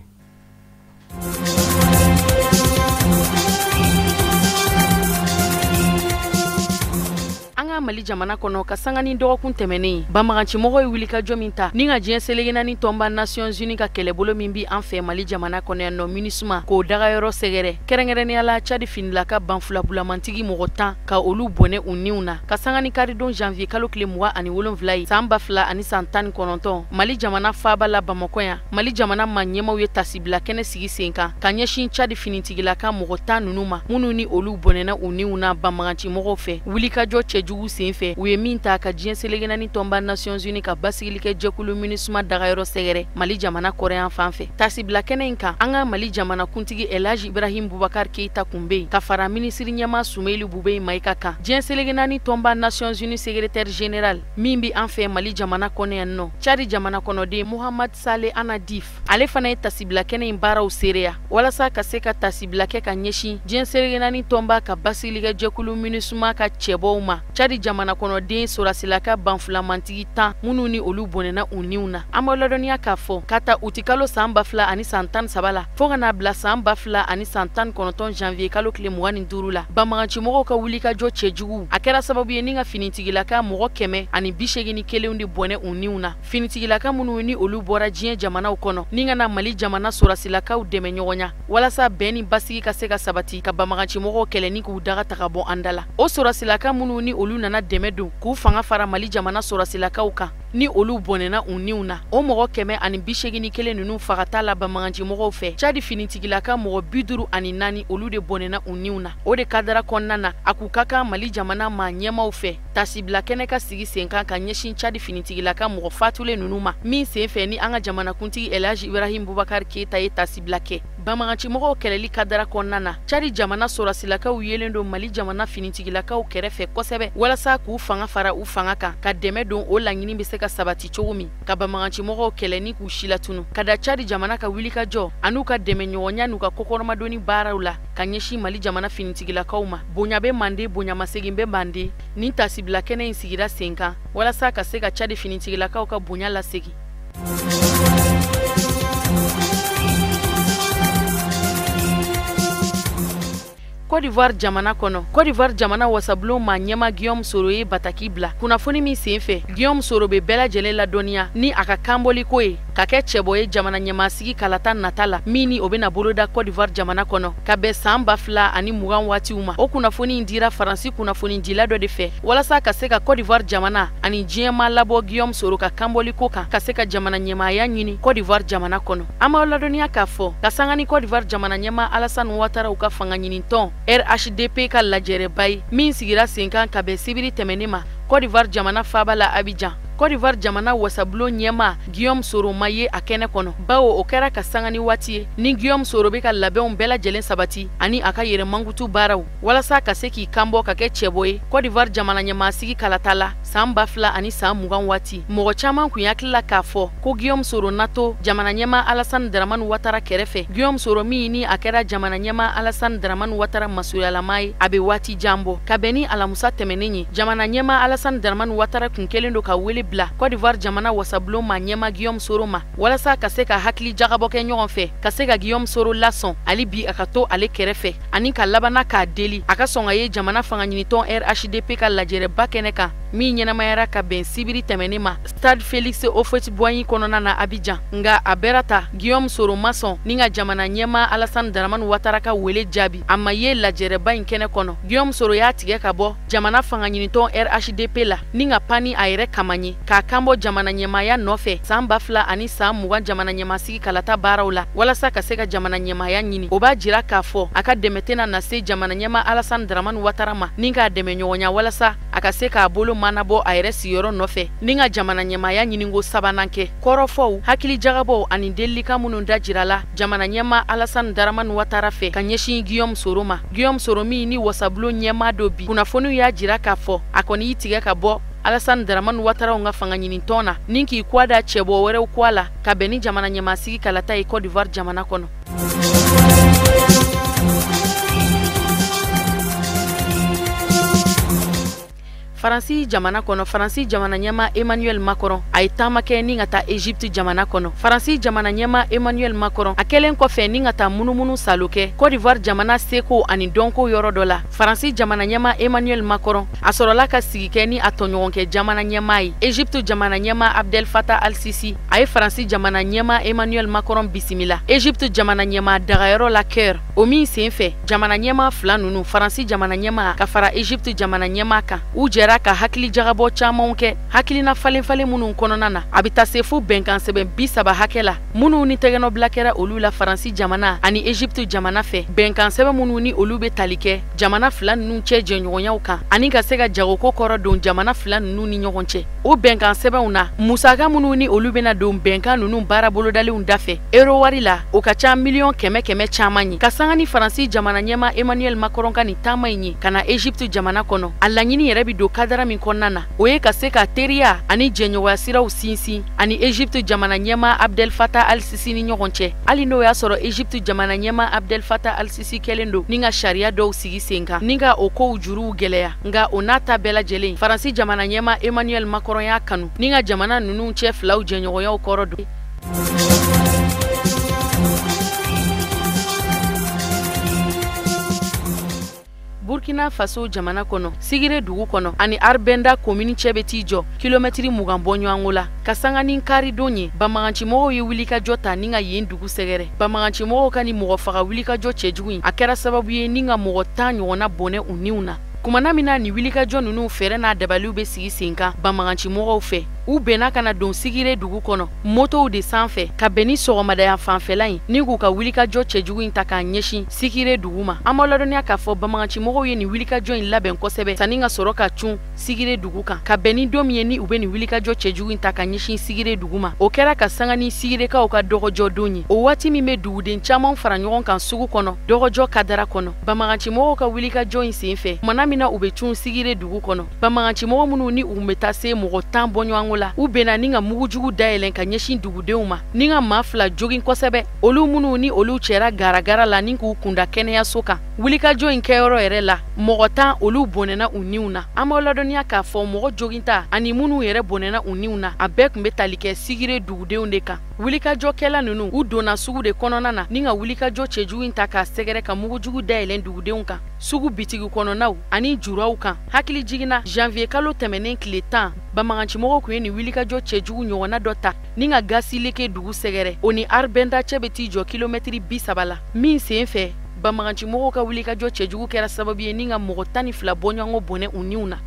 Mali jamana kɔnɔ ka sanga ni dɔgɔkun tɛmɛnen banbagancimɔgɔ ye wuli ka jɔ min ta ni ka diɲɛ selege naani tɔnba Nations Unies ka kɛlɛbolo min bi an fɛ Mali jamana kɔnɔ yan nɔ MINUSMA k'o dagayɔrɔ sɛgɛrɛ kɛrɛnkɛrɛnnenya la Cadi finilaka banfulabulamantigi mɔgɔ 10 ka olu bɔnɛ u niw na ka sanga ni karidon janvier kalo tile 27 ye san 2000 ani san 19 Mali jamana faaba la Bamakɔ yan Mali jamana ma ɲɛmaw ye tasibila kɛnɛ sigi sen kan ka ɲɛsin Cadi finitigilaka mɔgɔ 10 ninnu ma minnu ni olu bɔnɛna u niw na banbagancimɔgɔw fɛ wuli ka jɔ cɛjugu senfɛ u ye min ta ka diɲɛ selege naani tɔnba Nations Unies ka basigili kɛ jɛkulu MINUSMA dagayɔrɔ sɛgɛrɛ Mali jamana kɔrɔyan fan fɛ tasibila kɛnɛ in kan an ka Mali jamana kuntigi Elhaji Ibrahim Boubacar Keita kun bɛ yen ka fara minisiri ɲɛma Sumeyili Bube Mayiga kan diɲɛ selege naani tɔnba Nations Unies secrétaire général min bi an fɛ Mali jamana kɔnɔ yan nɔ Cadi jamana kɔnɔden Mohamed Saleh Anadif ale fana ye tasibila kɛnɛ in baaraw seereya walasa ka se ka tasibila kɛ ka ɲɛsin diɲɛ selege naani tɔnba ka basigili kɛ jɛkulu MINUSMA ka cɛbɔw ma Cadi jamana kɔnɔden Sorasilaka banfulamantigi 10 minnu ni olu bɔnɛna u niw na an b'a ladɔnniya k'a fɔ ka ta u ti kalo san 2000 ani san 13 la fo ka n'a bila san 2000 ani san 19 janvier kalo tile 25 la banbagancimɔgɔw ka wuli ka jɔ cɛjugu a kɛra sababu ye ni ka finitigilaka mɔgɔ 181 de bɔnɛ u niw na finitigilaka minnu ni olu bɔra diɲɛ jamanaw kɔnɔ ni ka na Mali jamana Sorasilakaw dɛmɛ ɲɔgɔnya walasa bɛn ni basigi ka se ka sabati ka banbagancimɔgɔw kɛlɛ ni k'u daga ta ka bɔ an da la o Sorasilaka minnu ni olu nana dɛmɛ don k'u fanga fara Mali jamana Sorasilakaw kan ni olu bɔnɛna u niw na o mɔgɔ 181 ninnu fagata la banbagancimɔgɔw fɛ Cadi finitigilaka mɔgɔ 54 olu de bɔnɛna u niw na o de kadara kɔnɔna na a k'u ka kan Mali jamana ma ɲɛmaw fɛ tasibila kɛnɛ ka sigi sen kan ka ɲɛsin Cadi finitigilaka mɔgɔ fatulen ninnu ma min sen fɛ ni an ka jamanakuntigi Elhaji Ibrahim Boubacar Keita ye tasibila kɛ bamagancimɔgɔw kɛlɛli kadara kɔnɔna na Cadi jamana sɔrasilakaw yelen don Mali jamana finitigilakaw kɛrɛfɛ kosɛbɛ walasa k'u fanga fara u fanga kan ka dɛmɛ don o laɲini bɛ se ka sabati cogo min ka bamagancimɔgɔw kɛlɛ ni k'u silatunu ka da Cadi jamana ka wulikajɔ an'u ka dɛmɛ ɲɔgɔnya n'u ka kokɔrɔmadonni baaraw la ka ɲɛsin Mali jamana finitigilakaw ma bonya bɛ Mande bonyamasegin bɛ Mande nin tasibila kɛnɛ in sigira sen kan walasa ka se ka Cadi finitigilakaw ka bonya lasegi. Côte d'Ivoire jamana kono. Côte d'Ivoire jamana wasabulon ma ɲɛma Guillaume Soro ye bataki bila. Kunnafoni min senfɛ Guillaume Soro be bɛɛ lajɛlen ladɔnniya ni a ka kanbɔli ko ye ka kɛ cɛbɔ ye jamana ɲɛmasigi kalata nata la min ni o bena boloda Côte d'Ivoire jamana kɔnɔ ka bɛn san 2020 waatiw ma. O kunnafoni in dira Faransi kunnafoni dila dɔ de fɛ walasa ka se ka Côte d'Ivoire jamana ani diɲɛma labɔ Guillaume Soro ka kanbɔli ko kan ka se ka jamana ɲɛmaaya ɲini Côte d'Ivoire jamana kɔnɔ. An b'aw ladɔnniya k'a fɔ ka sanga ni Côte d'Ivoire jamana ɲɛma Alassane Ouattara u ka fanga ɲinitɔn RHDP ka lajɛrɛba ye min sigira sen kan ka bɛn sibiri tɛmɛnen ma Côte d'Ivoire jamana faaba la Abidjan. Côte d'Ivoire jamana wasabulon ɲɛma Guillaume Soro ma ye a kɛnɛ kɔnɔ bawo o kɛra ka sanga ni waati ye ni Guillaume Soro bɛ ka labɛnw bɛɛ lajɛlen sabati ani a ka yɛrɛmangutu baaraw walasa ka se k'i kanbɔ ka kɛ cɛbɔ ye Côte d'Ivoire jamana ɲɛmasigi kalata la san 2020 waati mɔgɔ caman kun hakili la k'a fɔ ko Guillaume Soro nato jamana ɲɛma Alassane Dramane Ouattara kɛrɛfɛ Guillaume Soro min ni a kɛra jamana ɲɛma Alassane Dramane Ouattara masuruyalama ye a bɛ waati jan bɔ ka bɛn ni alamusa tɛmɛnen ye jamana ɲɛma Alassane Dramane Ouattara kun kelen do ka wele bila Côte d'Ivoire jamana wasabulon ma ɲɛma Guillaume Soro ma walasa ka se ka hakili jagabɔ kɛ ɲɔgɔn fɛ ka se ka Guillaume Soro lasɔn ali bi a ka to ale kɛrɛfɛ ani ka labana k'a deli a ka sɔn ka ye jamana fanga ɲinitɔn RHDP ka lajɛrɛba kɛnɛ kan min ɲɛnamayara ka bɛn sibiri tɛmɛnen ma Stade Félix Houphouët-Boigny kɔnɔna na Abidjan nga a bɛra ta Guillaume Soro ma sɔn ni ka jamana ɲɛma Alassane Dramane Ouattara ka wele jaabi a ma ye lajɛrɛba in kɛnɛ kɔnɔ Guillaume Soro y'a tigɛ ka bɔ jamana fanga ɲinitɔn RHDP la ni ka pani a yɛrɛ kama ɲe k'a kanbɔ jamana ɲɛmaaya nɔfɛ san 2020 jamana ɲɛmasigi kalata baaraw la walasa ka se ka jamana ɲɛmaaya ɲini o b'a jira k'a fɔ a ka dɛmɛ tɛna na se jamana ɲɛma Alassane Dramane Ouattara ma ni k'a dɛmɛ ɲɔgɔnya walasa a ka se k'a bolo manabɔ a yɛrɛ sigiyɔrɔ nɔfɛ ni ka jamana ɲɛmaaya ɲiniko sabanan kɛ kɔrɔfɔw hakili jagabɔw ani delilika minnu da jirala jamana ɲɛma Alassane Dramane Ouattara fɛ ka ɲɛsin Guillaume Soro ma Guillaume Soro min ni wasabulon ɲɛma dɔ bi kunnafoniw y'a jira k'a fɔ a kɔni y'i tigɛ ka bɔ Alassane Dramane Ouattara ka fanga ɲinitɔn na ni k'i kɔ da cɛbɔ wɛrɛw kɔ a la ka bɛn ni jamana ɲɛmasigi kalata ye Côte d'Ivoire jamana kɔnɔ. Faransi jamana kono Faransi jamana ɲɛma Emmanuel Macron a ye taama kɛ ni ka taa Egypte jamana kono Faransi jamana ɲɛma Emmanuel Macron a kɛlen kɔfɛ ni ka taa munumunu salo kɛ Côte d'Ivoire jamana seko ani dɔnko yɔrɔ dɔ la Faransi jamana ɲɛma Emmanuel Macron a sɔrɔla ka sigi kɛ ni a tɔɲɔgɔnkɛ jamana ɲɛma ye Egypte jamana ɲɛma Abdel Fattah al-Sisi a ye Faransi jamana ɲɛma Emmanuel Macron bisimila Egypte jamana ɲɛma dagayɔrɔ la Caire o min senfɛ jamana ɲɛma fila nunu Faransi jamana ɲɛma ka fara Egypte jamana ɲɛma kan u jɛra ka hakili jagabɔ camanw kɛ hakilina falen minnu kɔnɔna na a bɛ taa se fo bɛnkan sɛbɛn 30 hakɛ la minnu ni tɛgɛnɔbila kɛra olu la Faransi jamana ani Egypte jamana fɛ bɛnkan sɛbɛn minnu ni olu bɛ tali kɛ jamana fila ninnu cɛ jɛɲɔgɔnyaw kan ani ka se ka jagoko kɔrɔ don jamana fila ninnu ni ɲɔgɔn cɛ o bɛnkan sɛbɛnw na musaka minnu ni olu bɛna don bɛnkan ninnu baara bolodalenw dafɛ euro wari la o ka ca miliyɔn kɛmɛ caman ye ka sanga ni Faransi jamana ɲɛma Emmanuel Macron ka nin taama in ye ka na Egypte jamana kɔnɔ a laɲini yɛrɛ bɛ don kadara min kɔnɔna na o ye ka se ka teriya ani jɛɲɔgɔnya siraw sinsin ani Egypte jamana ɲɛma Abdel Fattah al-Sisi ni ɲɔgɔn cɛ hali n'o y'a sɔrɔ Egypte jamana ɲɛma Abdel Fattah al-Sisi kɛlen don ni ka sariya dɔw sigi sen kan ni ka o kow juruw gɛlɛya nka o n'a ta bɛɛ lajɛlen Faransi jamana ɲɛma Emmanuel Macron y'a kanu ni ka jamana ninnu cɛ filaw jɛɲɔgɔnyaw kɔrɔ don. Burkina Faso jamana kono Sigire dugu kono ani Arbenda commune cɛ bɛ t'i jɔ kilomɛtiri 20 bɔ ɲɔgɔngo la ka sanga ni kari don ye bamagancimɔgɔw ye wulikajɔ ta ni ka yen dugu sɛgɛrɛ bamagancimɔgɔw ka ni mɔgɔ faga wulikajɔ cɛjugu in a kɛra sababu ye ni ka mɔgɔ 10 ɲɔgɔnna bɔnɛ u niw na kumana min na ni wulikajɔ ninnu fɛrɛ n'a dabaliw bɛ sigi sen kan bamagancimɔgɔw fɛ u bɛnna ka na don sigire dugu kɔnɔ motow de sanfɛ ka bɛn ni sɔgɔmadaya fanfɛla in ni k'u ka wulikajɔ cɛjugu in ta k'a ɲɛsin sigire dugu ma an b'a ladɔnniya k'a fɔ banbagancimɔgɔw ye nin wulikajɔ in labɛn kosɛbɛ sanni ka sɔrɔ ka cun sigire dugu kan ka bɛn ni don min ye ni u bɛ nin wulikajɔ cɛjugu in ta ka ɲɛsin sigire dugu ma o kɛra ka sanga ni sigirekaw ka dɔgɔjɔ don ye o waati min bɛ duguden caman fara ɲɔgɔn kan sugu kɔnɔ dɔgɔjɔ kadara kɔnɔ banbagancimɔgɔw ka wulikajɔ in sen fɛ kumana min na u bɛ cun sigire dugu kɔnɔ banbagancimɔgɔ minnu ni u bɛ taa se mɔgɔ 10 bɔɲɔgɔnko la u bɛnna ni ka mugujugu dayɛlɛn ka ɲɛsin dugudenw ma ni ka maa 2 jogin kosɛbɛ olu minnu ni olu cɛra garagara la ni k'u kunda kɛnɛyaso kan wulikajɔ in kɛyɔrɔ yɛrɛ la mɔgɔ 10 olu bɔnɛna u niw na an b'aw ladɔnniya k'a fɔ mɔgɔ joginta ani minnu yɛrɛ bɔnɛna u niw na a bɛɛ tun bɛ tali kɛ sigire dugudenw de kan wulikajɔkɛla ninnu u donna sugu de kɔnɔna na ni ka wulikajɔ cɛjugu in ta k'a sɛgɛrɛ ka mugujugu dayɛlɛn dugudenw kan sugu bitigi kɔnɔnaw ani juraw kan hakili jiginna janvier kalo tɛmɛnen tile 10 banbagancimɔgɔw kun ye nin wulikajɔ cɛjugu ɲɔgɔnna dɔ ta ni ka gasileke dugu sɛgɛrɛ o ni arbɛnda cɛ bɛ t'i jɔ kilomɛtiri 30 la min sen fɛ banbagancimɔgɔw ka wulikajɔ cɛjugu kɛra sababu ye ni ka mɔgɔ 12 bɔɲɔgɔnko bɔnɛ u niw na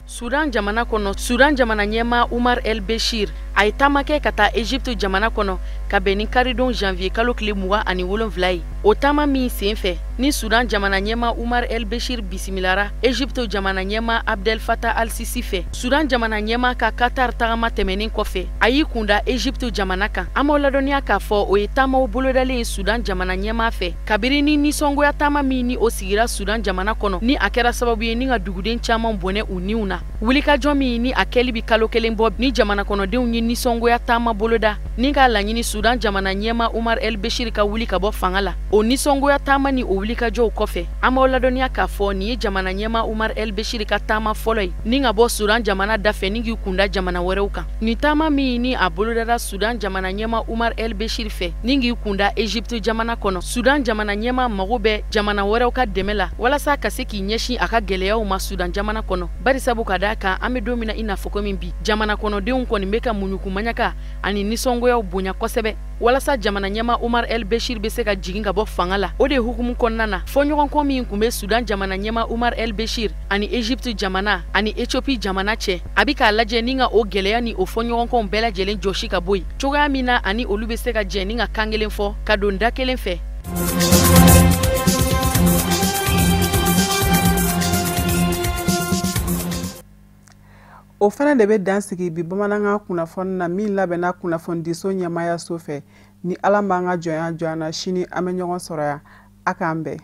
Sudan jamana kɔnɔ Sudan jamana ɲɛmaa Umar El Bashir a ye taama kɛ ka taa Egypte jamana kɔnɔ ka bɛn ni karidon janvier kalo tile 27 ye o taama min sen fɛ ni Sudan jamana ɲɛmaa Umar El Bashir bisimilara Egypte jamana ɲɛmaa Abdel Fattah al-Sisi fɛ Sudan jamana ɲɛmaa ka Qatar tagama tɛmɛnen kɔfɛ a y'i kunda Egypte jamana kan an b'aw ladɔnniya k'a fɔ o ye taamaw bolodalen ye Sudan jamana ɲɛmaa fɛ kabiri ni nisɔngoya taama min ni o sigira Sudan jamana kɔnɔ ni a kɛra sababu ye ni ka duguden caman bɔnɛ u niw na wulikajɔ min ni a kɛli bi kalo 1 bɔ ni jamana kɔnɔdenw ye nisɔngoya taama boloda ni k'a laɲini Sudan jamana ɲɛmaa Umar El Bashir ka wuli ka bɔ fanga la o nisɔngoya taama ni o wulikajɔw kɔfɛ an b'aw ladɔnniya k'a fɔ nin ye jamana ɲɛmaa Umar El Bashir ka taama fɔlɔ ye ni ka bɔ Sudan jamana dafɛ ni k'i kunda jamana wɛrɛw kan ni taama min ni a bolodara Sudan jamana ɲɛmaa Umar El Bashir fɛ ni k'i kunda Egypte jamana kɔnɔ Sudan jamana ɲɛmaa mago bɛ jamana wɛrɛw ka dɛmɛ la walasa ka se k'i ɲɛsin a ka gɛlɛyaw ma Sudan jamana kɔnɔ barisabu ka d'a kan an bɛ don min na i n'a fɔ komi bi jamana kɔnɔdenw kɔni bɛ ka muɲukumaɲaka ani nisɔngoyaw bonya kosɛbɛ walasa jamana ɲɛmaa Umar El Bashir bɛ se ka jigin ka bɔ fanga la o de hukumu kɔnɔna na fɔɲɔgɔnkɔ min kun bɛ Sudan jamana ɲɛmaa Umar El Bashir ani Egypte jamana ani Ethiopie jamana cɛ a bɛ k'a lajɛ ni ka o gɛlɛya ni o fɔɲɔgɔnkɔw bɛɛ lajɛlen jɔsi ka bɔ yen cogoya min na ani olu bɛ se ka jɛ ni ka kan kelen fɔ ka don da kelen fɛ o fana de bɛ dansigi bi bamanankan kunnafoni na min labɛnna kunnafonidiso ɲɛmaayaso fɛ ni ala m'an ka jɔnya jɔ an na sini an bɛ ɲɔgɔn sɔrɔ yan a k'an bɛn